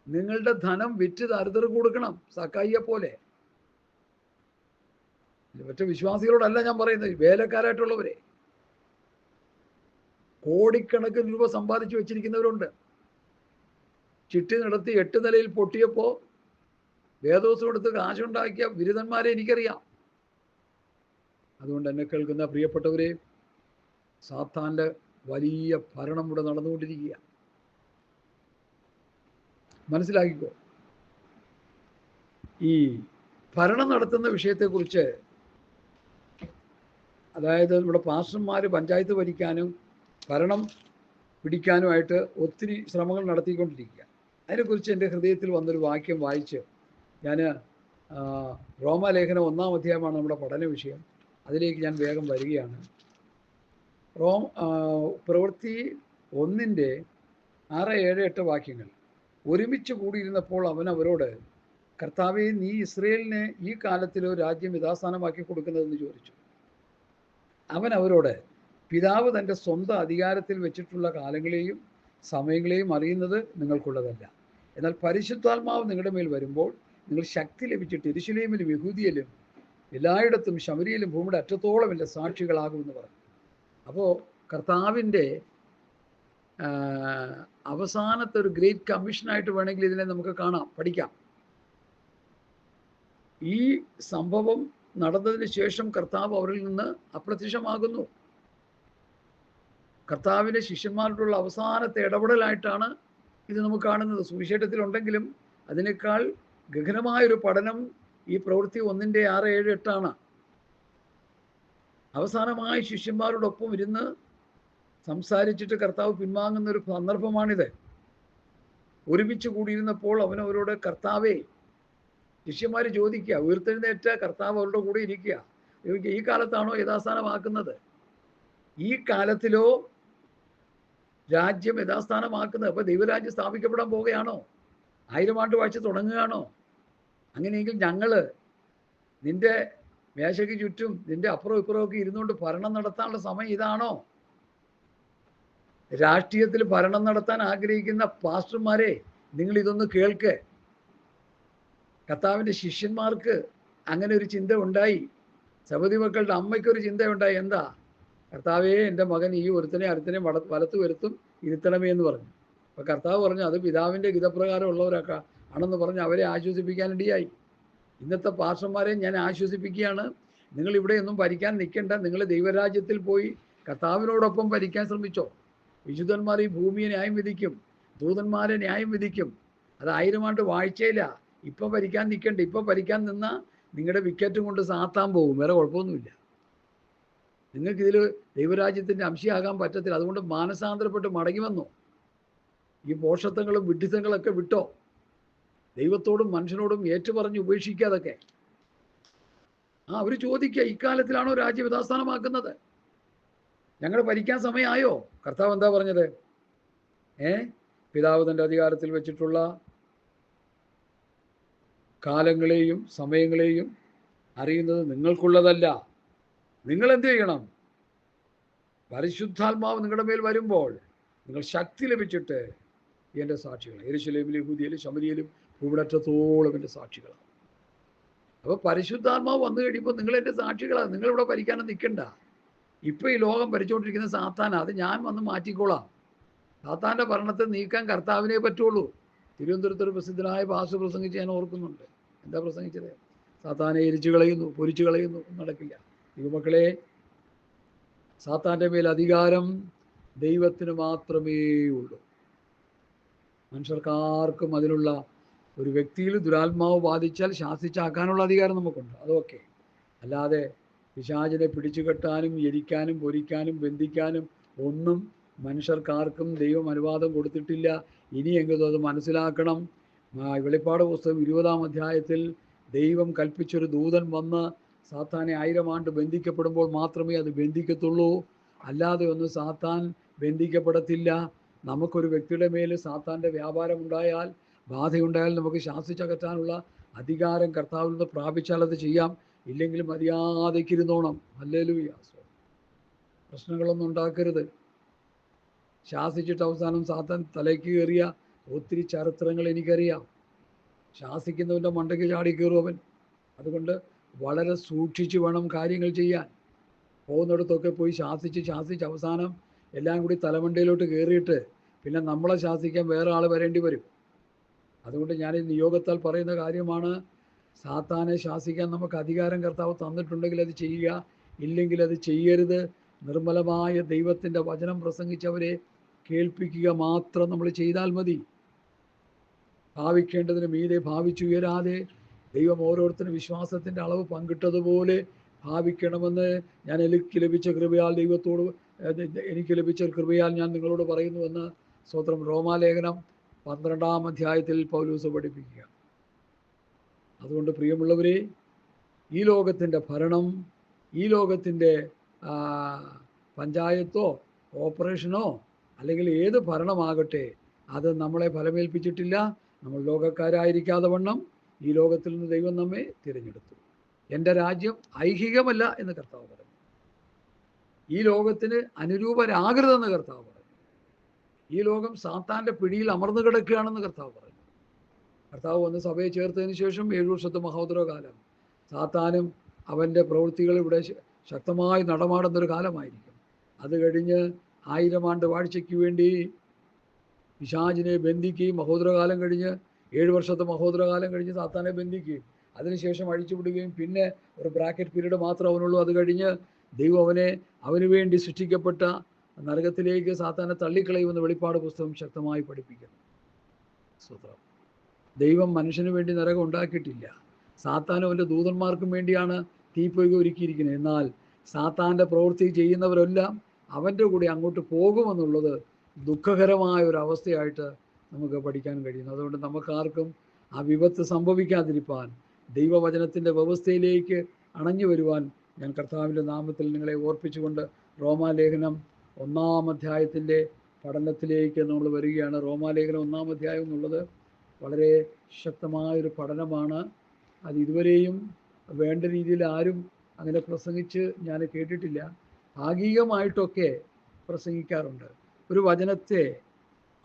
നിങ്ങളുടെ ധനം വിറ്റ് ദരിദ്രർക്ക് കൊടുക്കണം, സക്കായിയെ പോലെ. മറ്റു വിശ്വാസികളോടല്ല ഞാൻ പറയുന്നത്, വേലക്കാരായിട്ടുള്ളവരെ. കോടിക്കണക്കിന് രൂപ സമ്പാദിച്ചു വെച്ചിരിക്കുന്നവരുണ്ട്. ചിട്ടി നടത്തി 8 നിലയിൽ പൊട്ടിയപ്പോൾ വേദോസം എടുത്ത് കാശുണ്ടാക്കിയ ബിരുദന്മാരെ എനിക്കറിയാം. അതുകൊണ്ട് എന്നെ കേൾക്കുന്ന പ്രിയപ്പെട്ടവരെ, സാത്താൻ്റെ വലിയ ഭരണം ഇവിടെ നടന്നുകൊണ്ടിരിക്കുക. മനസ്സിലാക്കിക്കോ. ഈ ഭരണം നടത്തുന്ന വിഷയത്തെക്കുറിച്ച്, അതായത് നമ്മുടെ പാസ്റ്റർമാർ പഞ്ചായത്ത് ഭരിക്കാനും ഭരണം പിടിക്കാനുമായിട്ട് ഒത്തിരി ശ്രമങ്ങൾ നടത്തിക്കൊണ്ടിരിക്കുക. അതിനെക്കുറിച്ച് എൻ്റെ ഹൃദയത്തിൽ വന്നൊരു വാക്യം വായിച്ച് ഞാൻ റോമാലേഖനം 1-ാം അധ്യായമാണ് നമ്മുടെ പഠന വിഷയം. അതിലേക്ക് ഞാൻ വേഗം വരികയാണ്. പ്രവൃത്തി 1-ന്റെ 6, 7, 8 വാക്യങ്ങൾ. ഒരുമിച്ച് കൂടിയിരുന്നപ്പോൾ അവൻ അവരോട്, കർത്താവേ, നീ ഇസ്രയേലിന് ഈ കാലത്തിലോ രാജ്യം യഥാസ്ഥാനമാക്കി കൊടുക്കുന്നതെന്ന് ചോദിച്ചു. അവൻ അവരോട്, പിതാവ് തൻ്റെ സ്വന്തം അധികാരത്തിൽ വെച്ചിട്ടുള്ള കാലങ്ങളെയും സമയങ്ങളെയും അറിയുന്നത് നിങ്ങൾക്കുള്ളതല്ല. എന്നാൽ പരിശുദ്ധാത്മാവ് നിങ്ങളുടെ മേൽ വരുമ്പോൾ നിങ്ങൾ ശക്തി ലഭിച്ചിട്ട് യെരൂശലേമിലും യഹൂദിയയിലും എല്ലായിടത്തും ശമരിയിലും ഭൂമിയുടെ അറ്റത്തോളം എൻ്റെ സാക്ഷികളാകുമെന്ന് പറഞ്ഞു. അപ്പോൾ കർത്താവിൻ്റെ അവസാനത്തെ ഒരു ഗ്രേറ്റ് കമ്മീഷനായിട്ട് വേണമെങ്കിൽ ഇതിനെ നമുക്ക് കാണാം, പഠിക്കാം. ഈ സംഭവം നടന്നതിന് ശേഷം കർത്താവ് അവരിൽ നിന്ന് അപ്രത്യക്ഷമാകുന്നു. കർത്താവിൻ്റെ ശിഷ്യന്മാരോടുള്ള അവസാനത്തെ ഇടപെടലായിട്ടാണ് ഇത് നമുക്ക് കാണുന്നത്. സുവിശേഷത്തിലുണ്ടെങ്കിലും അതിനേക്കാൾ ഗഹനമായൊരു പഠനം ഈ പ്രവൃത്തി 1-ന്റെ 6, 7, 8 അവസാനമായി ശിഷ്യന്മാരോടൊപ്പം ഇരുന്ന് സംസാരിച്ചിട്ട് കർത്താവ് പിൻവാങ്ങുന്ന ഒരു സന്ദർഭമാണിത്. ഒരുമിച്ച് കൂടിയിരുന്നപ്പോൾ അവനവരോട്, കർത്താവേ, ശിഷ്യന്മാർ ചോദിക്കുക, ഉയർത്തെഴുന്നേറ്റ കർത്താവ് അവരുടെ കൂടെ ഇരിക്കുക, ഈ കാലത്താണോ യഥാസ്ഥാനമാക്കുന്നത്? ഈ കാലത്തിലോ രാജ്യം യഥാസ്ഥാനമാക്കുന്നത്? അപ്പോൾ ദൈവരാജ്യം സ്ഥാപിക്കപ്പെടാൻ പോവുകയാണോ? 1000 ആണ്ട് വാഴ്ച തുടങ്ങുകയാണോ? അങ്ങനെയെങ്കിൽ ഞങ്ങൾ നിന്റെ മേശയ്ക്ക് ചുറ്റും നിന്റെ അപ്പുറം ഇപ്പുറമൊക്കെ ഇരുന്നുകൊണ്ട് ഭരണം നടത്താനുള്ള സമയം ഇതാണോ? രാഷ്ട്രീയത്തിൽ ഭരണം നടത്താൻ ആഗ്രഹിക്കുന്ന പാസ്റ്റർമാരെ, നിങ്ങൾ ഇതൊന്ന് കേൾക്ക്. കർത്താവിൻ്റെ ശിഷ്യന്മാർക്ക് അങ്ങനെ ഒരു ചിന്ത ഉണ്ടായി. സബദി മക്കളുടെ അമ്മയ്ക്കൊരു ചിന്തയുണ്ടായി. എന്താ? കർത്താവേ, എൻ്റെ മകൻ ഈ ഒരുത്തനെ അടുത്തനെ വലത്ത് വരുത്തും, ഇരുത്തണമേ എന്ന് പറഞ്ഞു. അപ്പോൾ കർത്താവ് പറഞ്ഞു, അത് പിതാവിൻ്റെ ഗിതപ്രകാരം ഉള്ളവരൊക്കെ ആണെന്ന് പറഞ്ഞ് അവരെ ആശ്വസിപ്പിക്കാനിടയായി. ഇന്നത്തെ പാസ്റ്റർമാരെ ഞാൻ ആശ്വസിപ്പിക്കുകയാണ്, നിങ്ങൾ ഇവിടെയൊന്നും ഭരിക്കാൻ നിൽക്കേണ്ട, നിങ്ങൾ ദൈവരാജ്യത്തിൽ പോയി കർത്താവിനോടൊപ്പം ഭരിക്കാൻ ശ്രമിച്ചോ. വിശുദ്ധന്മാർ ഈ ഭൂമിയെ ന്യായം വിധിക്കും, ദൂതന്മാരെ ന്യായം വിധിക്കും. അത് 1000 ആണ്ട് വാഴ്ചയില്ല. ഇപ്പം ഭരിക്കാൻ നിൽക്കണ്ട. ഇപ്പം ഭരിക്കാൻ നിന്നാൽ നിങ്ങളുടെ വിക്കറ്റും കൊണ്ട് സാത്താൻ പോകും, വേറെ കുഴപ്പമൊന്നുമില്ല. നിങ്ങൾക്കിതിൽ ദൈവരാജ്യത്തിൻ്റെ അംശയാകാൻ പറ്റത്തില്ല. അതുകൊണ്ട് മാനസാന്തരപ്പെട്ട് മടങ്ങി വന്നോ. ഈ പോഷത്വങ്ങളും വിഡ്ഢിത്തങ്ങളൊക്കെ വിട്ടോ. ദൈവത്തോടും മനുഷ്യനോടും ഏറ്റുപറഞ്ഞ് ഉപേക്ഷിക്കാതൊക്കെ. അവർ ചോദിക്കുക, ഇക്കാലത്തിലാണോ രാജ്യം യഥാസ്ഥാനമാക്കുന്നത്? ഞങ്ങൾ ഭരിക്കാൻ സമയമായോ? കർത്താവ് എന്താ പറഞ്ഞത്? പിതാവ് തൻ്റെ അധികാരത്തിൽ വെച്ചിട്ടുള്ള കാലങ്ങളെയും സമയങ്ങളെയും അറിയുന്നത് നിങ്ങൾക്കുള്ളതല്ല. നിങ്ങൾ എന്ത് ചെയ്യണം? പരിശുദ്ധാത്മാവ് നിങ്ങളുടെ മേൽ വരുമ്പോൾ നിങ്ങൾ ശക്തി ലഭിച്ചിട്ട് എൻ്റെ സാക്ഷികൾ, യെരൂശലേമിലും യഹൂദിയയിലും ശമരിയയിലും ഭൂമിടറ്റത്തോളം എൻ്റെ സാക്ഷികളാണ്. അപ്പോൾ പരിശുദ്ധാത്മാവ് വന്നു കഴിയുമ്പോൾ നിങ്ങൾ എൻ്റെ സാക്ഷികളാണ്. നിങ്ങളിവിടെ ഭരിക്കാനും നിൽക്കണ്ട. ഇപ്പോൾ ഈ ലോകം ഭരിച്ചുകൊണ്ടിരിക്കുന്ന സാത്താനാണ്. അത് ഞാൻ വന്ന് മാറ്റിക്കോളാം. സാത്താൻ്റെ ഭരണത്തെ നീക്കാൻ കർത്താവിനെ പറ്റുള്ളൂ. തിരുവനന്തപുരത്തൊരു പ്രസിദ്ധനായ പാസ്റ്റർ പ്രസംഗിച്ച് ഞാൻ ഓർക്കുന്നുണ്ട്. എന്താ പ്രസംഗിച്ചത്? സാത്താനെ എരിച്ചു കളയുന്നു, പൊരിച്ചു കളയുന്നു, നടക്കില്ല. യുവമക്കളെ, സാത്താൻ്റെ മേൽ അധികാരം ദൈവത്തിന് മാത്രമേ ഉള്ളൂ. മനുഷ്യർക്കാർക്കും അതിനുള്ള, ഒരു വ്യക്തിയിൽ ദുരാത്മാവ് ബാധിച്ചാൽ ശാസിച്ചാക്കാനുള്ള അധികാരം നമുക്കുണ്ട്, അതൊക്കെ. അല്ലാതെ പിശാചിനെ പിടിച്ചു കെട്ടാനും എരിക്കാനും പൊരിക്കാനും ബന്ധിക്കാനും ഒന്നും മനുഷ്യർക്കാർക്കും ദൈവം അനുവാദം കൊടുത്തിട്ടില്ല. ഇനിയെങ്കിലും അത് മനസ്സിലാക്കണം. വെളിപ്പാട് പുസ്തകം 20-ാം അധ്യായത്തിൽ ദൈവം കൽപ്പിച്ചൊരു ദൂതൻ വന്ന് സാത്താനെ 1000 ആണ്ട് ബന്ധിക്കപ്പെടുമ്പോൾ മാത്രമേ അത് ബന്ധിക്കത്തുള്ളൂ. അല്ലാതെ ഒന്നും സാത്താൻ ബന്ധിക്കപ്പെടത്തില്ല. നമുക്കൊരു വ്യക്തിയുടെ മേൽ സാത്താൻ്റെ വ്യാപാരമുണ്ടായാൽ, ബാധയുണ്ടായാൽ നമുക്ക് ശാസിച്ചകറ്റാനുള്ള അധികാരം കർത്താവിൽ നിന്ന് പ്രാപിച്ചാൽ അത് ചെയ്യാം. ഇല്ലെങ്കിൽ മര്യാദയ്ക്കിരുന്നോണം. ഹല്ലേലൂയ. പ്രശ്നങ്ങളൊന്നും ഉണ്ടാക്കരുത്. ശാസിച്ചിട്ട് അവസാനം സാത്താൻ തലയ്ക്ക് കയറിയ ഒത്തിരി ചരിത്രങ്ങൾ എനിക്കറിയാം. ശാസിക്കുന്നവൻ്റെ മണ്ടയ്ക്ക് ചാടി കയറും അവൻ. അതുകൊണ്ട് വളരെ സൂക്ഷിച്ച് വേണം കാര്യങ്ങൾ ചെയ്യാൻ. പോകുന്നിടത്തൊക്കെ പോയി ശാസിച്ച് അവസാനം എല്ലാം കൂടി തലമണ്ടയിലോട്ട് കയറിയിട്ട് പിന്നെ നമ്മളെ ശാസിക്കാൻ വേറെ ആൾ വരേണ്ടി വരും. അതുകൊണ്ട് ഞാൻ ഈ നിയോഗത്താൽ പറയുന്ന കാര്യമാണ്, സാത്താനെ ശാസിക്കാൻ നമുക്ക് അധികാരം കർത്താവ് തന്നിട്ടുണ്ടെങ്കിൽ അത് ചെയ്യുക, ഇല്ലെങ്കിൽ അത് ചെയ്യരുത്. നിർമ്മലമായ ദൈവത്തിൻ്റെ വചനം പ്രസംഗിച്ചവരെ കേൾപ്പിക്കുക മാത്രം നമ്മൾ ചെയ്താൽ മതി. ഭാവിക്കേണ്ടതിന് മീതെ ഭാവിച്ചുയരാതെ ദൈവം ഓരോരുത്തരും വിശ്വാസത്തിൻ്റെ അളവ് പങ്കിട്ടതുപോലെ ഭാവിക്കണമെന്ന് ഞാൻ എനിക്ക് ലഭിച്ച കൃപയാൽ എനിക്ക് ലഭിച്ച കൃപയാൽ ഞാൻ നിങ്ങളോട് പറയുന്നുവെന്ന് സ്തോത്രം. റോമാലേഖനം 12-ാം അധ്യായത്തിൽ പൗലോസ് പഠിപ്പിക്കുക. അതുകൊണ്ട് പ്രിയമുള്ളവരെ, ഈ ലോകത്തിൻ്റെ ഭരണം, ഈ ലോകത്തിൻ്റെ പഞ്ചായത്തോ ഓപ്പറേഷനോ അല്ലെങ്കിൽ ഏത് ഭരണമാകട്ടെ, അത് നമ്മളെ ഫലമേൽപ്പിച്ചിട്ടില്ല. നമ്മൾ ലോകക്കാരായിരിക്കാതെ വണ്ണം ഈ ലോകത്തിൽ നിന്ന് ദൈവം നമ്മെ തിരഞ്ഞെടുത്തു. എൻ്റെ രാജ്യം ഐഹികമല്ല എന്ന് കർത്താവ് പറഞ്ഞു. ഈ ലോകത്തിന് അനുരൂപരാകരുതെന്ന് കർത്താവ് പറഞ്ഞു. ഈ ലോകം സാത്താൻ്റെ പിടിയിൽ അമർന്നു കിടക്കുകയാണെന്ന് കർത്താവ് പറഞ്ഞു. കർത്താവ് വന്ന് സഭയെ ചേർത്തതിന് ശേഷം 7 വർഷത്തെ മഹോദരകാലം സാത്താനും അവൻ്റെ പ്രവൃത്തികൾ ഇവിടെ ശക്തമായി നടമാടുന്നൊരു കാലമായിരിക്കും. അത് കഴിഞ്ഞ് 1000 ആണ്ട് വാഴ്ചയ്ക്ക് വേണ്ടി പിശാചിനെ ബന്ധിക്കുകയും മഹോദരകാലം കഴിഞ്ഞ് 7 വർഷത്തെ മഹോദരകാലം കഴിഞ്ഞ് സാത്താനെ ബന്ധിക്കുകയും അതിനുശേഷം അഴിച്ചുവിടുകയും പിന്നെ ഒരു ബ്രാക്കറ്റ് പീരീഡ് മാത്രം അവനുള്ളൂ. അത് കഴിഞ്ഞ് ദൈവം അവന് വേണ്ടി സൃഷ്ടിക്കപ്പെട്ട നരകത്തിലേക്ക് സാത്താനെ തള്ളിക്കളയുമെന്ന് വെളിപ്പാട് പുസ്തകം ശക്തമായി പഠിപ്പിക്കുന്നു. സ്തോത്രം. ദൈവം മനുഷ്യന് വേണ്ടി നരകം ഉണ്ടാക്കിയിട്ടില്ല. സാത്താനും അവൻ്റെ ദൂതന്മാർക്കും വേണ്ടിയാണ് തീപ്പൊയ്ക ഒരുക്കിയിരിക്കുന്നത്. എന്നാൽ സാത്താൻ്റെ പ്രവൃത്തി ചെയ്യുന്നവരെല്ലാം അവൻ്റെ കൂടെ അങ്ങോട്ട് പോകുമെന്നുള്ളത് ദുഃഖകരമായ ഒരു അവസ്ഥയായിട്ട് നമുക്ക് പഠിക്കാൻ കഴിയുന്നു. അതുകൊണ്ട് നമുക്കാർക്കും ആ വിപത്ത് സംഭവിക്കാതിരിക്കാൻ ദൈവവചനത്തിൻ്റെ വ്യവസ്ഥയിലേക്ക് അണഞ്ഞു വരുവാൻ ഞാൻ കർത്താവിൻ്റെ നാമത്തിൽ നിങ്ങളെ ഓർപ്പിച്ചുകൊണ്ട് റോമാലേഖനം 1-ാം അധ്യായത്തിൻ്റെ പഠനത്തിലേക്ക് നമ്മൾ വരികയാണ്. റോമാലേഖനം 1-ാം അധ്യായം എന്നുള്ളത് വളരെ ശക്തമായൊരു പഠനമാണ്. അത് ഇതുവരെയും വേണ്ട രീതിയിൽ ആരും അങ്ങനെ പ്രസംഗിച്ച് ഞാൻ കേട്ടിട്ടില്ല. ഭാഗികമായിട്ടൊക്കെ പ്രസംഗിക്കാറുണ്ട്. ഒരു വചനത്തെ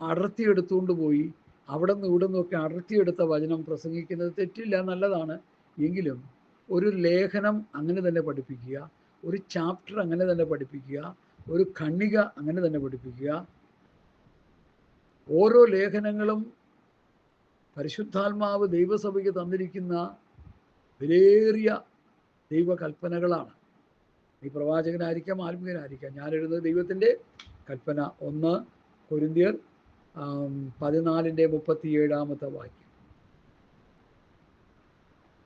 അടർത്തിയെടുത്തുകൊണ്ട് പോയി അവിടെ നിന്ന് ഇവിടെ നിന്നൊക്കെ അടർത്തിയെടുത്ത വചനം പ്രസംഗിക്കുന്നത് തെറ്റില്ല, നല്ലതാണ്. എങ്കിലും ഒരു ലേഖനം അങ്ങനെ തന്നെ പഠിപ്പിക്കുക, ഒരു ചാപ്റ്റർ അങ്ങനെ തന്നെ പഠിപ്പിക്കുക, ഒരു ഖണ്ഡിക അങ്ങനെ തന്നെ പഠിപ്പിക്കുക. ഓരോ ലേഖനങ്ങളും പരിശുദ്ധാത്മാവ് ദൈവസഭയ്ക്ക് തന്നിരിക്കുന്ന വിലയേറിയ ദൈവകൽപ്പനകളാണ്. ഈ പ്രവാചകനായിരിക്കാം, ആത്മീയനായിരിക്കാം. ഞാൻ എഴുതുന്നത് ദൈവത്തിൻ്റെ കൽപ്പന. 1 കൊരിന്ത്യർ 14:37 വാക്യം.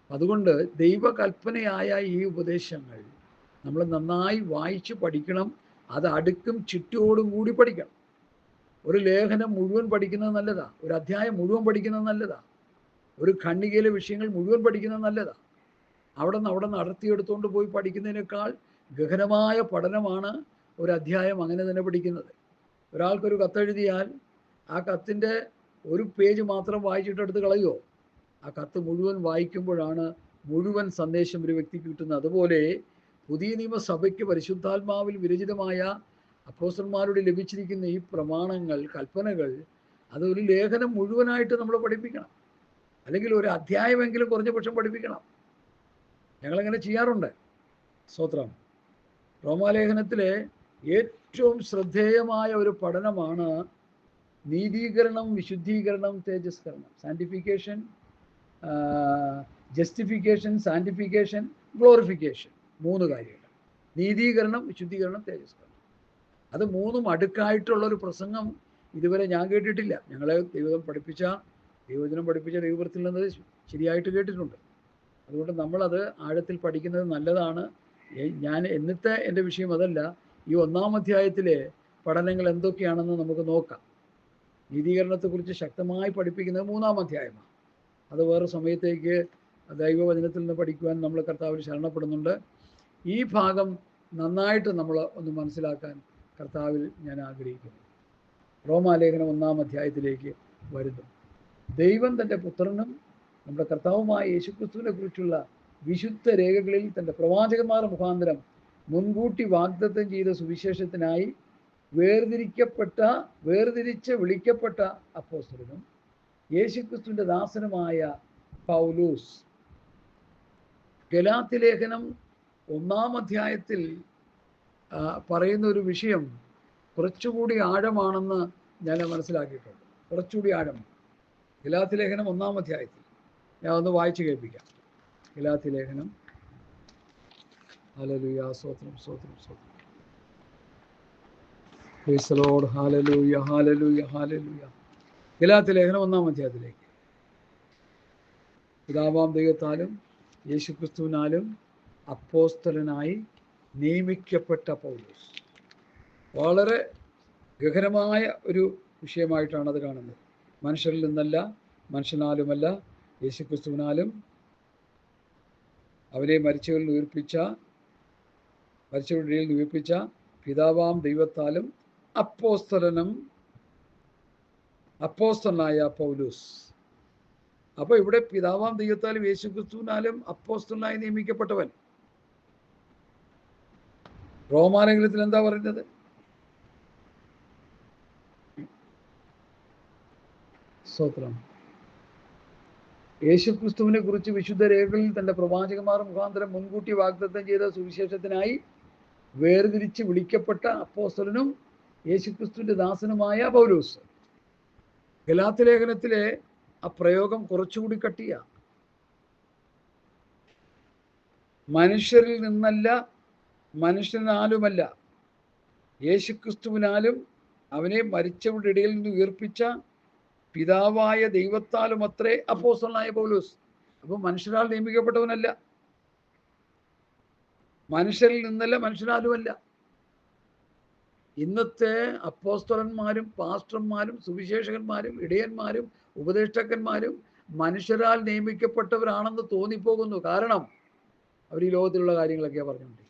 അതുകൊണ്ട് ദൈവകൽപ്പനയായ ഈ ഉപദേശങ്ങൾ നമ്മൾ നന്നായി വായിച്ച് പഠിക്കണം. അത് അടുക്കും ചിട്ടയോടും കൂടി പഠിക്കണം. ഒരു ലേഖനം മുഴുവൻ പഠിക്കുന്നത് നല്ലതാണ്. ഒരു അധ്യായം മുഴുവൻ പഠിക്കുന്നത് നല്ലതാണ്. ഒരു ഖണ്ഡികയിലെ വിഷയങ്ങൾ മുഴുവൻ പഠിക്കുന്നത് നല്ലതാണ്. അവിടെ നിന്ന് അടർത്തിയെടുത്തുകൊണ്ട് പോയി പഠിക്കുന്നതിനേക്കാൾ ഗഹനമായ പഠനമാണ് ഒരു അധ്യായം അങ്ങനെ തന്നെ പഠിക്കുന്നത്. ഒരാൾക്കൊരു കത്തെഴുതിയാൽ ആ കത്തിൻ്റെ ഒരു പേജ് മാത്രം വായിച്ചിട്ടെടുത്ത് കളയുമോ? ആ കത്ത് മുഴുവൻ വായിക്കുമ്പോഴാണ് മുഴുവൻ സന്ദേശം ഒരു വ്യക്തിക്ക് കിട്ടുന്നത്. അതുപോലെ പുതിയ നിയമസഭയ്ക്ക് പരിശുദ്ധാത്മാവിൽ വിരചിതമായ അപ്പോസ്തലന്മാരോട് ലഭിച്ചിരിക്കുന്ന ഈ പ്രമാണങ്ങൾ, കൽപ്പനകൾ, അതൊരു ലേഖനം മുഴുവനായിട്ട് നമ്മൾ പഠിപ്പിക്കണം. അല്ലെങ്കിൽ ഒരു അധ്യായമെങ്കിലും കുറഞ്ഞ പക്ഷം പഠിപ്പിക്കണം. ഞങ്ങളങ്ങനെ ചെയ്യാറുണ്ട്. സ്തോത്രം. റോമാലേഖനത്തിലെ ഏറ്റവും ശ്രദ്ധേയമായ ഒരു പഠനമാണ് നീതീകരണം, വിശുദ്ധീകരണം, തേജസ്കരണം. Sanctification, justification, sanctification, glorification. 3 കാര്യങ്ങൾ. നീതീകരണം, വിശുദ്ധീകരണം, തേജസ്കരണം. അത് 3ഉം അടുക്കായിട്ടുള്ളൊരു പ്രസംഗം ഇതുവരെ ഞാൻ കേട്ടിട്ടില്ല. ഞങ്ങളെ ദൈവം പഠിപ്പിച്ച ദൈവത്തിൽ നിന്ന് ശരിയായിട്ട് കേട്ടിട്ടുണ്ട്. അതുകൊണ്ട് നമ്മളത് ആഴത്തിൽ പഠിക്കുന്നത് നല്ലതാണ്. ഇന്നത്തെ എൻ്റെ വിഷയം അതല്ല. ഈ 1-ാം അധ്യായത്തിലെ പഠനങ്ങൾ എന്തൊക്കെയാണെന്ന് നമുക്ക് നോക്കാം. നീതീകരണത്തെക്കുറിച്ച് ശക്തമായി പഠിപ്പിക്കുന്നത് 3-ാം അധ്യായമാണ്. അത് വേറെ സമയത്തേക്ക് ദൈവവചനത്തിൽ നിന്ന് പഠിക്കുവാൻ നമ്മൾ കർത്താവിൽ ശരണപ്പെടുന്നുണ്ട്. ഈ ഭാഗം നന്നായിട്ട് നമ്മൾ ഒന്ന് മനസ്സിലാക്കാൻ കർത്താവിൽ ഞാൻ ആഗ്രഹിക്കുന്നു. റോമാലേഖനം 1-ാം അധ്യായത്തിലേക്ക് വരുന്നു. ദൈവം തൻ്റെ പുത്രനും നമ്മുടെ കർത്താവുമായ യേശുക്രിസ്തുവിനെ കുറിച്ചുള്ള വിശുദ്ധ രേഖകളിൽ തൻ്റെ പ്രവാചകന്മാർ മുഖാന്തരം മുൻകൂട്ടി വാഗ്ദത്തം ചെയ്ത സുവിശേഷത്തിനായി വേർതിരിച്ച് വിളിക്കപ്പെട്ട അപ്പോസ്തലനും യേശുക്രിസ്തുവിൻ്റെ ദാസനുമായ പൗലോസ്. ഗലാത്യ ലേഖനം 1-ാം അധ്യായത്തിൽ പറയുന്ന ഒരു വിഷയം കുറച്ചുകൂടി ആഴമാണെന്ന് ഞാൻ മനസ്സിലാക്കിയിട്ടുണ്ട്. കുറച്ചുകൂടി ആഴം. ഗലാത്യ ലേഖനം 1-ാം അധ്യായത്തിൽ ഞാൻ ഒന്ന് വായിച്ച് കേൾപ്പിക്കാം. ഗലാത്യ ലേഖനം. ഹല്ലേലൂയ, സ്തോത്രം, സ്തോത്രം, സ്തോത്രം. Praise the Lord. Hallelujah, hallelujah, hallelujah. Galatia ലേഖനം 1-ാം അധ്യായത്തിലേക്ക്. പിതാവാം ദൈവത്താലും യേശുക്രിസ്തുവിനാലും അപ്പോസ്തലനായി നിയമിക്കപ്പെട്ട പൗലോസ്. വളരെ ഗഹനമായ ഒരു വിഷയമായിട്ടാണ് അത് കാണുന്നത്. മനുഷ്യരിൽ നിന്നല്ല, മനുഷ്യനാലുമല്ല, യേശുക്രിസ്തുവിനാലും അവനെ മരിച്ചവരിൽ ഉയർപ്പിച്ച പിതാവാം ദൈവത്താലും അപ്പോസ്തലനായ പൗലോസ്. അപ്പൊ ഇവിടെ പിതാവാം ദൈവത്താലും യേശുക്രിസ്തുവിനാലും അപ്പോസ്തലനായി നിയമിക്കപ്പെട്ടവൻ. റോമാലേഖനത്തിൽ എന്താ പറയുന്നത്? സ്തോത്രം. യേശുക്രിസ്തുവിനെ കുറിച്ച് വിശുദ്ധ രേഖകളിൽ തന്റെ പ്രവാചകന്മാർ മുഖാന്തരം മുൻകൂട്ടി വാഗ്ദത്തം ചെയ്ത സുവിശേഷത്തിനായി വേർതിരിച്ച് വിളിക്കപ്പെട്ട അപ്പോസ്തലനും യേശുക്രിസ്തുവിന്റെ ദാസനുമായ പൗലോസ്. ഗലാത്യ ലേഖനത്തിലെ ആ പ്രയോഗം കുറച്ചുകൂടി കട്ടിയ. മനുഷ്യരിൽ നിന്നല്ല, മനുഷ്യനാലുമല്ല, യേശുക്രിസ്തുവിനാലും അവനെ മരിച്ചവരുടെ ഇടയിൽ നിന്ന് ഉയർപ്പിച്ച പിതാവായ ദൈവത്താലും അത്രേ അപ്പോസ്തലനായ പൗലോസ്. അപ്പൊ മനുഷ്യരാൽ നിയമിക്കപ്പെട്ടവനല്ല, മനുഷ്യരിൽ നിന്നല്ല, മനുഷ്യനാലുമല്ല. ഇന്നത്തെ അപ്പോസ്തലന്മാരും പാസ്റ്റർമാരും സുവിശേഷകന്മാരും ഇടയന്മാരും ഉപദേഷ്ടാക്കന്മാരും മനുഷ്യരാൽ നിയമിക്കപ്പെട്ടവരാണെന്ന് തോന്നിപ്പോകുന്നു. കാരണം അവർ ഈ ലോകത്തിലുള്ള കാര്യങ്ങളൊക്കെയാണ് പറഞ്ഞുകൊണ്ടിരിക്കുന്നത്.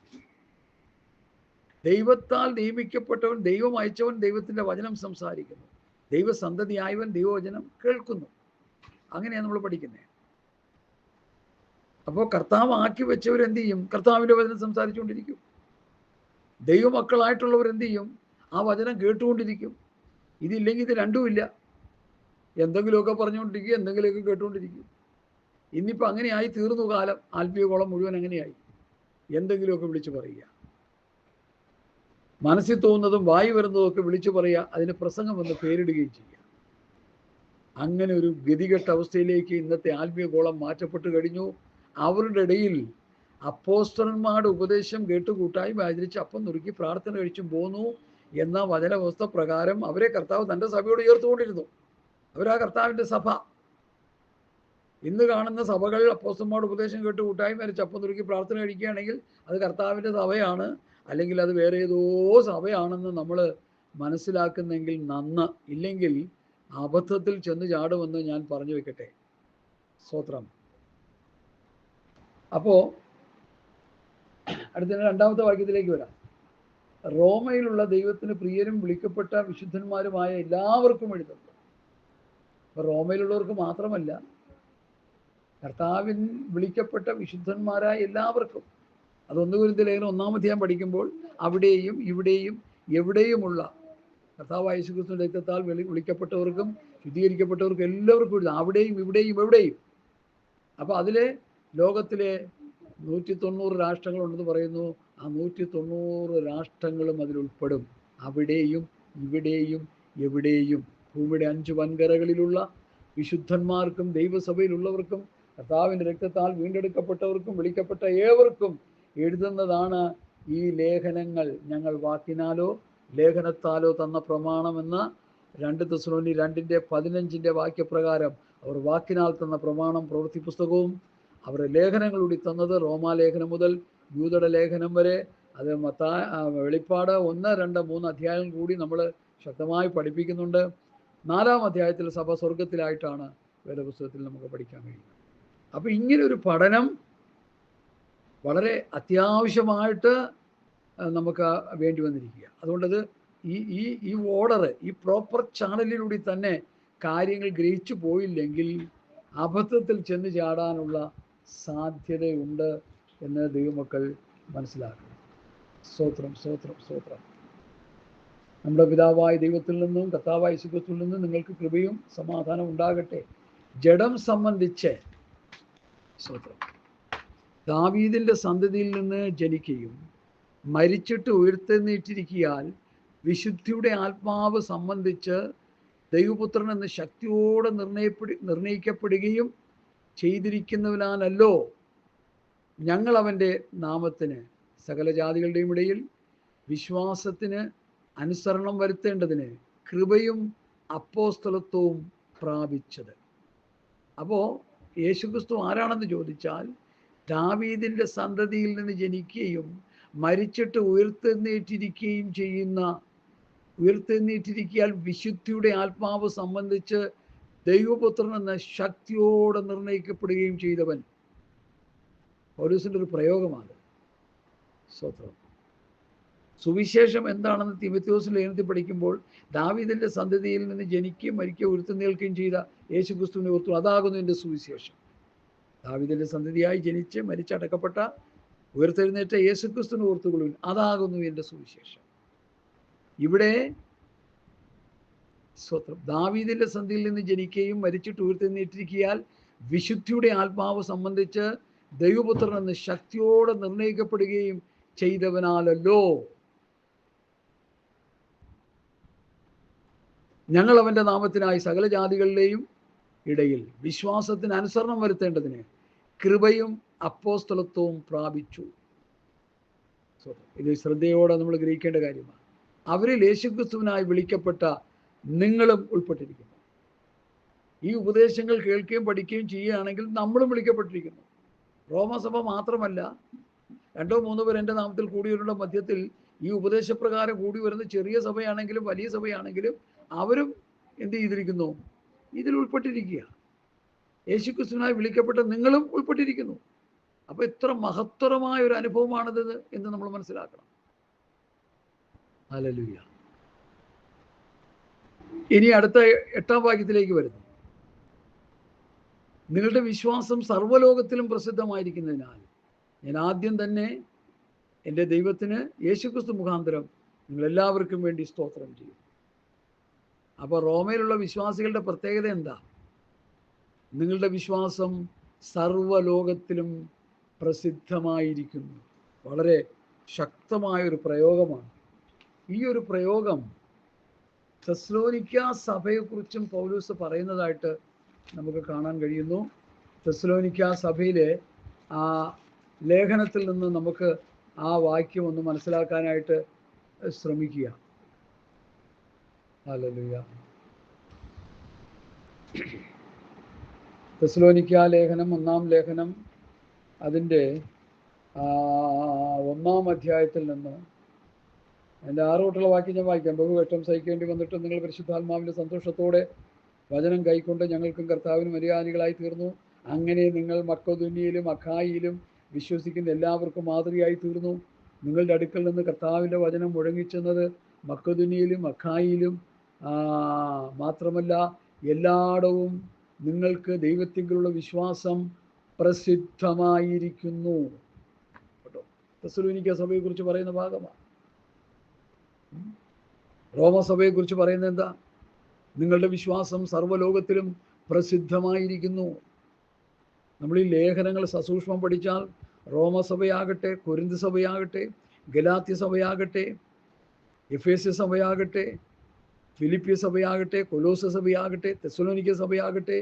ദൈവത്താൽ നിയമിക്കപ്പെട്ടവൻ, ദൈവം അയച്ചവൻ ദൈവത്തിന്റെ വചനം സംസാരിക്കുന്നു, ദൈവസന്തതിയായവൻ ദൈവവചനം കേൾക്കുന്നു. അങ്ങനെയാണ് നമ്മൾ പഠിക്കുന്നത്. അപ്പോൾ കർത്താവ് ആക്കി വെച്ചവരെന്ത് ചെയ്യും? കർത്താവിന്റെ വചനം സംസാരിച്ചുകൊണ്ടിരിക്കും. ദൈവമക്കളായിട്ടുള്ളവർ എന്ത് ചെയ്യും? ആ വചനം കേട്ടുകൊണ്ടിരിക്കും. ഇതില്ലെങ്കിൽ ഇത് രണ്ടുമില്ല. എന്തെങ്കിലുമൊക്കെ പറഞ്ഞുകൊണ്ടിരിക്കും, എന്തെങ്കിലുമൊക്കെ കേട്ടുകൊണ്ടിരിക്കും. ഇന്നിപ്പോൾ അങ്ങനെയായി തീർന്നു കാലം. ആത്മീയകോളം മുഴുവൻ അങ്ങനെയായി. എന്തെങ്കിലുമൊക്കെ വിളിച്ചു പറയുക, മനസ്സിൽ തോന്നുന്നതും വായി വരുന്നതും ഒക്കെ വിളിച്ചു പറയുക, അതിന് പ്രസംഗം എന്ന് പേരിടുകയും ചെയ്യുക. അങ്ങനെ ഒരു ഗതികെട്ട അവസ്ഥയിലേക്ക് ഇന്നത്തെ ആത്മീയകോളം മാറ്റപ്പെട്ടു കഴിഞ്ഞു. അവരുടെ ഇടയിൽ അപ്പോസ്തലന്മാരുടെ ഉപദേശം കേട്ട് കൂട്ടായ്മ ആചരിച്ച് അപ്പം നുറുക്കി പ്രാർത്ഥന കഴിച്ചും പോന്നു എന്ന വചനവസ്ഥ പ്രകാരം അവരെ കർത്താവ് തൻ്റെ സഭയോട് ചേർത്തുകൊണ്ടിരുന്നു. അവരാ കർത്താവിൻ്റെ സഭ. ഇന്ന് കാണുന്ന സഭകൾ അപ്പോസ്തലന്മാരുടെ ഉപദേശം കേട്ട് കൂട്ടായ്മ ആചരിച്ച് അപ്പം നുറുക്കി പ്രാർത്ഥന കഴിക്കുകയാണെങ്കിൽ അത് കർത്താവിൻ്റെ സഭയാണ്, അല്ലെങ്കിൽ അത് വേറെ ഏതോ സഭയാണെന്ന് നമ്മൾ മനസ്സിലാക്കുന്നെങ്കിൽ നന്ന്. ഇല്ലെങ്കിൽ അബദ്ധത്തിൽ ചെന്ന് ചാടുമെന്ന് ഞാൻ പറഞ്ഞു വെക്കട്ടെ. സ്തോത്രം. അപ്പോ അടുത്ത രണ്ടാമത്തെ വാക്യത്തിലേക്ക് വരാം. റോമയിലുള്ള ദൈവത്തിന് പ്രിയരും വിളിക്കപ്പെട്ട വിശുദ്ധന്മാരുമായ എല്ലാവർക്കും എഴുതുന്നു. അപ്പൊ റോമയിലുള്ളവർക്ക് മാത്രമല്ല, കർത്താവിൻ വിളിക്കപ്പെട്ട വിശുദ്ധന്മാരായ എല്ലാവർക്കും. അത് 1 കൊരിന്ത്യർ ലേഖനം 1-ാം അധ്യായം പഠിക്കുമ്പോൾ അവിടെയും ഇവിടെയും എവിടെയുമുള്ള കർത്താവായ യേശുക്രിസ്തുവിന്റെ രക്തത്താൽ വിളിക്കപ്പെട്ടവർക്കും ശുദ്ധീകരിക്കപ്പെട്ടവർക്കും എല്ലാവർക്കും എഴുതാം. അവിടെയും ഇവിടെയും എവിടെയും. അപ്പൊ അതിലെ ലോകത്തിലെ 190 രാഷ്ട്രങ്ങളുണ്ടെന്ന് പറയുന്നു. ആ 190 രാഷ്ട്രങ്ങളും അതിലുൾപ്പെടും. അവിടെയും ഇവിടെയും എവിടെയും. ഭൂമിയുടെ 5 വൻകരകളിലുള്ള വിശുദ്ധന്മാർക്കും ദൈവസഭയിലുള്ളവർക്കും കർത്താവിൻ്റെ രക്തത്താൽ വീണ്ടെടുക്കപ്പെട്ടവർക്കും വിളിക്കപ്പെട്ട ഏവർക്കും എഴുതുന്നതാണ് ഈ ലേഖനങ്ങൾ. ഞങ്ങൾ വാക്കിനാലോ ലേഖനത്താലോ തന്ന പ്രമാണമെന്ന 2 തെസ്സലോനിക്കർ 2:15 വാക്യപ്രകാരം അവർ വാക്കിനാൽ തന്ന പ്രമാണം പ്രവൃത്തി പുസ്തകവും അവരുടെ ലേഖനങ്ങളൂടി തന്നത് റോമാലേഖനം മുതൽ യൂദയുടെ ലേഖനം വരെ. അത് വെളിപ്പാട് 1, 2, 3 അധ്യായം കൂടി നമ്മൾ ശക്തമായി പഠിപ്പിക്കുന്നുണ്ട്. 4-ാം അധ്യായത്തിൽ സഭ സ്വർഗത്തിലായിട്ടാണ് വേദപുസ്തകത്തിൽ നമുക്ക് പഠിക്കാൻ കഴിയുന്നത്. അപ്പം ഇങ്ങനൊരു പഠനം വളരെ അത്യാവശ്യമായിട്ട് നമുക്ക് വേണ്ടി വന്നിരിക്കുക. അതുകൊണ്ടത് ഈ ഓർഡർ, ഈ പ്രോപ്പർ ചാനലിലൂടെ തന്നെ കാര്യങ്ങൾ ഗ്രഹിച്ചു പോയില്ലെങ്കിൽ അബദ്ധത്തിൽ ചെന്ന് ചാടാനുള്ള സാധ്യതയുണ്ട് എന്ന് ദൈവമക്കൾ മനസ്സിലാക്കണം. സ്തോത്രം, സ്തോത്രം, സ്തോത്രം. നമ്മുടെ പിതാവായ ദൈവത്തിൽ നിന്നും കർത്താവായ യേശുക്രിസ്തുവിൽ നിന്നും നിങ്ങൾക്ക് കൃപയും സമാധാനം ഉണ്ടാകട്ടെ. ജഡം സംബന്ധിച്ച് സ്തോത്രം, ദാവീദിന്റെ സന്തതിയിൽ നിന്ന് ജനിക്കുകയും മരിച്ചിട്ട് ഉയർത്തെഴുന്നേറ്റിരിക്കിയാൽ വിശുദ്ധിയുടെ ആത്മാവ് സംബന്ധിച്ച് ദൈവപുത്രൻ എന്ന് ശക്തിയോടെ നിർണയിക്കപ്പെടുകയും ചെയ്തിരിക്കുന്നവനാണല്ലോ ഞങ്ങൾ അവൻ്റെ നാമത്തിന് സകല ജാതികളുടെയും ഇടയിൽ വിശ്വാസത്തിന് അനുസരണം വരുത്തേണ്ടതിന് കൃപയും അപ്പോസ്തലത്വവും പ്രാപിച്ചത്. അപ്പോൾ യേശുക്രിസ്തു ആരാണെന്ന് ചോദിച്ചാൽ ദാവീദിന്റെ സന്തതിയിൽ നിന്ന് ജനിക്കുകയും മരിച്ചിട്ട് ഉയർത്തെഴുന്നേറ്റിരിക്കിയാൽ വിശുദ്ധിയുടെ ആത്മാവ് സംബന്ധിച്ച് ദൈവപുത്രൻ എന്ന ശക്തിയോടെ നിർണയിക്കപ്പെടുകയും ചെയ്തവൻ. പൗലോസിൻ്റെ ഒരു പ്രയോഗമാണ്. സ്തോത്രം. സുവിശേഷം എന്താണെന്ന് തീമോഥെയോസ് ലേഖനത്തിൽ പഠിക്കുമ്പോൾ ദാവീദിന്റെ സന്തതിയിൽ നിന്ന് ജനിക്കുകയും മരിക്കുകയും ഉയർത്തെഴുന്നേൽക്കുകയും ചെയ്ത യേശുക്രിസ്തുവിനെ ഓർത്തു. അതാകുന്നു എൻ്റെ സുവിശേഷം. ദാവീദിന്റെ സന്തതിയായി ജനിച്ച് മരിച്ചടക്കപ്പെട്ട ഉയർത്തെഴുന്നേറ്റ യേശുക്രിസ്തുവിനെ ഓർത്തുകൊള്ളുവിൻ, അതാകുന്നു എൻ്റെ സുവിശേഷം. ഇവിടെ സ്തോത്രം, ദാവീദിന്റെ സന്തതിയിൽ നിന്ന് ജനിക്കുകയും മരിച്ചിട്ട് ഉയർത്തെഴുന്നേറ്റിരിക്കിയാൽ വിശുദ്ധിയുടെ ആത്മാവ് സംബന്ധിച്ച് ദൈവപുത്രൻ എന്ന് ശക്തിയോടെ നിർണയിക്കപ്പെടുകയും ചെയ്തവനാലല്ലോ ഞങ്ങൾ അവൻ്റെ നാമത്തിനായി സകല ജാതികളിലെയും ഇടയിൽ വിശ്വാസത്തിന് അനുസരണം വരുത്തേണ്ടതിന് കൃപയും അപ്പോസ്തലത്വവും പ്രാപിച്ചു. ഇത് ശ്രദ്ധയോടെ നമ്മൾ ഗ്രഹിക്കേണ്ട കാര്യമാണ്. അവരിൽ യേശുക്രിസ്തുവിനായി വിളിക്കപ്പെട്ട നിങ്ങളും ഉൾപ്പെട്ടിരിക്കുന്നു. ഈ ഉപദേശങ്ങൾ കേൾക്കുകയും പഠിക്കുകയും ചെയ്യുകയാണെങ്കിൽ നമ്മളും വിളിക്കപ്പെട്ടിരിക്കുന്നു. റോമാസഭ മാത്രമല്ല, 2-3 പേർ എൻ്റെ നാമത്തിൽ കൂടിയവരുടെ മധ്യത്തിൽ ഈ ഉപദേശപ്രകാരം കൂടി വരുന്ന ചെറിയ സഭയാണെങ്കിലും വലിയ സഭയാണെങ്കിലും അവരും എന്ത് ചെയ്തിരിക്കുന്നു? ഇതിൽ ഉൾപ്പെട്ടിരിക്കുക. യേശുക്രിസ്തുവിനായി വിളിക്കപ്പെട്ട നിങ്ങളും ഉൾപ്പെട്ടിരിക്കുന്നു. അപ്പൊ ഇത്ര മഹത്തരമായ ഒരു അനുഭവമാണിത് എന്ന് നമ്മൾ മനസ്സിലാക്കണം. ഹല്ലേലൂയ. ഇനി അടുത്ത 8-ാം വാക്യത്തിലേക്ക് വരുന്നു. നിങ്ങളുടെ വിശ്വാസം സർവ്വലോകത്തിലും പ്രസിദ്ധമായിരിക്കുന്നതിനാൽ ഞാൻ ആദ്യം തന്നെ എൻ്റെ ദൈവത്തിന് യേശുക്രിസ്തു മുഖാന്തരം നിങ്ങളെല്ലാവർക്കും വേണ്ടി സ്തോത്രം ചെയ്യും. അപ്പോൾ റോമയിലുള്ള വിശ്വാസികളുടെ പ്രത്യേകത എന്താ? നിങ്ങളുടെ വിശ്വാസം സർവ്വലോകത്തിലും പ്രസിദ്ധമായിരിക്കുന്നു. വളരെ ശക്തമായൊരു പ്രയോഗമാണ്. ഈ ഒരു പ്രയോഗം തെസ്സലോനിക്ക സഭയെക്കുറിച്ചും പൗലോസ് പറയുന്നതായിട്ട് നമുക്ക് കാണാൻ കഴിയുന്നു. തെസ്സലോനിക്ക സഭയിലെ ആ ലേഖനത്തിൽ നിന്ന് നമുക്ക് ആ വാക്യം ഒന്ന് മനസ്സിലാക്കാനായിട്ട് ശ്രമിക്കുക. ഹല്ലേലൂയ. തെസ്സലോനിക്ക ലേഖനം, 1-ാം ലേഖനം, അതിൻ്റെ 1-ാം അധ്യായത്തിൽ നിന്ന് എൻ്റെ 6 തൊട്ടുള്ള വാക്യം ഞാൻ വായിക്കാം. ബഹുകഷ്ടം സഹിക്കേണ്ടി വന്നിട്ടും നിങ്ങൾ പരിശുദ്ധാത്മാവിൻ്റെ സന്തോഷത്തോടെ വചനം കൈക്കൊണ്ട് ഞങ്ങൾക്കും കർത്താവിനും അനുയായികളായി തീർന്നു. അങ്ങനെ നിങ്ങൾ മക്കെദോന്യയിലും അഖായിയിലും വിശ്വസിക്കുന്ന എല്ലാവർക്കും മാതൃകയായി തീർന്നു. നിങ്ങളുടെ അടുക്കൽ നിന്ന് കർത്താവിൻ്റെ വചനം മുഴങ്ങിച്ചെന്നത് മക്കെദോന്യയിലും അഖായിയിലും മാത്രമല്ല എല്ലായിടവും നിങ്ങൾക്ക് ദൈവത്തിലുള്ള വിശ്വാസം പ്രസിദ്ധമായിരിക്കുന്നു. കേട്ടോ, തെസ്സലോനിക്ക സഭയെക്കുറിച്ച് പറയുന്ന ഭാഗമാണ്. റോമസഭയെക്കുറിച്ച് പറയുന്നത് എന്താ? നിങ്ങളുടെ വിശ്വാസം സർവ്വലോകത്തിലും പ്രസിദ്ധമായിരിക്കുന്നു. നമ്മൾ ഈ ലേഖനങ്ങൾ സസൂക്ഷ്മം പഠിച്ചാൽ റോമസഭയാകട്ടെ, കൊരിന്ത് സഭയാകട്ടെ, ഗലാത്യ സഭയാകട്ടെ, എഫേസ്യ സഭയാകട്ടെ, ഫിലിപ്പിയ സഭയാകട്ടെ, കൊലോസ് സഭയാകട്ടെ, തെസ്സലോനിക്ക സഭയാകട്ടെ,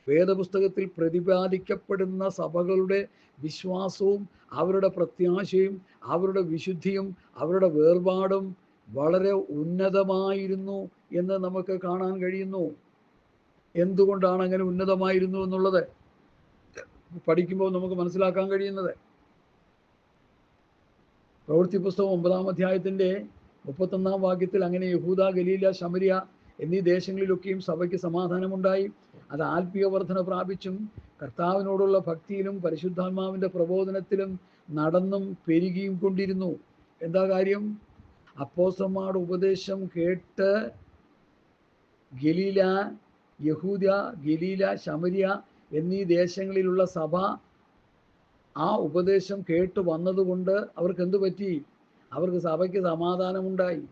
വേദപുസ്തകത്തിൽ പ്രതിപാദിക്കപ്പെടുന്ന സഭകളുടെ വിശ്വാസവും അവരുടെ പ്രത്യാശയും അവരുടെ വിശുദ്ധിയും അവരുടെ വേർപാടും വളരെ ഉന്നതമായിരുന്നു എന്ന് നമുക്ക് കാണാൻ കഴിയുന്നു. എന്തുകൊണ്ടാണ് അങ്ങനെ ഉന്നതമായിരുന്നു എന്നുള്ളത് പഠിക്കുമ്പോൾ നമുക്ക് മനസ്സിലാക്കാൻ കഴിയുന്നത്. പ്രവൃത്തി പുസ്തകം 9-ാം അധ്യായത്തിൻ്റെ 31-ാം വാക്യത്തിൽ അങ്ങനെ യഹൂദ, ഗലീല, ശമരിയ എന്നീ ദേശങ്ങളിലൊക്കെയും സഭയ്ക്ക് സമാധാനമുണ്ടായി. അത് ആത്മീയ വർധന പ്രാപിച്ചും കർത്താവിനോടുള്ള ഭക്തിയിലും പരിശുദ്ധാത്മാവിൻ്റെ പ്രബോധനത്തിലും നടന്നും പെരുകിയും കൊണ്ടിരുന്നു. എന്താ കാര്യം? അപ്പോസ്തലന്മാരുടെ ഉപദേശം കേട്ട് ഗലീല, യഹൂദ, ഗലീല, ശമരിയ എന്നീ ദേശങ്ങളിലുള്ള സഭ ആ ഉപദേശം കേട്ട് വന്നതുകൊണ്ട് അവർക്ക് എന്തു പറ്റി? അവർക്ക് സഭയ്ക്ക് സമാധാനമുണ്ടായി.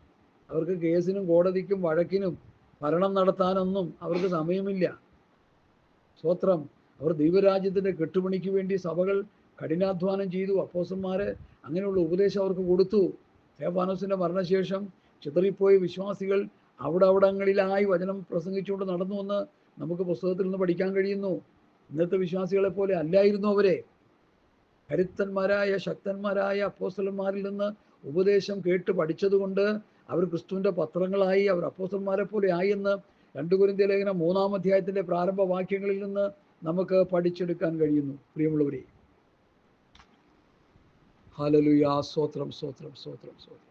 അവർക്ക് കേസിനും കോടതിക്കും വഴക്കിനും ഭരണം നടത്താനൊന്നും അവർക്ക് സമയമില്ല. സ്തോത്രം. അവർ ദൈവരാജ്യത്തിൻ്റെ കെട്ടുപണിക്ക് വേണ്ടി സഭകൾ കഠിനാധ്വാനം ചെയ്തു. അപ്പോസ്തലന്മാർ അങ്ങനെയുള്ള ഉപദേശം അവർക്ക് കൊടുത്തു. സ്തെഫാനോസിൻ്റെ മരണശേഷം ചിതറിപ്പോയ വിശ്വാസികൾ അവിടങ്ങളിലായി വചനം പ്രസംഗിച്ചുകൊണ്ട് നടന്നുവെന്ന് നമുക്ക് പുസ്തകത്തിൽ നിന്ന് പഠിക്കാൻ കഴിയുന്നു. ഇന്നത്തെ വിശ്വാസികളെ പോലെ അല്ലായിരുന്നു അവരെ. കരുത്തന്മാരായ ശക്തന്മാരായ അപ്പോസ്തലന്മാരിൽ നിന്ന് ഉപദേശം കേട്ട് പഠിച്ചതുകൊണ്ട് അവർ ക്രിസ്തുവിൻ്റെ പത്രങ്ങളായി, അവർ അപ്പോസ്തലന്മാരെ പോലെ ആയി എന്ന് 2 കൊരിന്ത്യ ലേഖനം 3-ാം അധ്യായത്തിൻ്റെ പ്രാരംഭ വാക്യങ്ങളിൽ നിന്ന് നമുക്ക് പഠിച്ചെടുക്കാൻ കഴിയുന്നു. പ്രിയമുള്ളവരെ, ഹല്ലേലൂയ. സ്തോത്രം, സ്തോത്രം, സ്തോത്രം, സ്തോത്രം.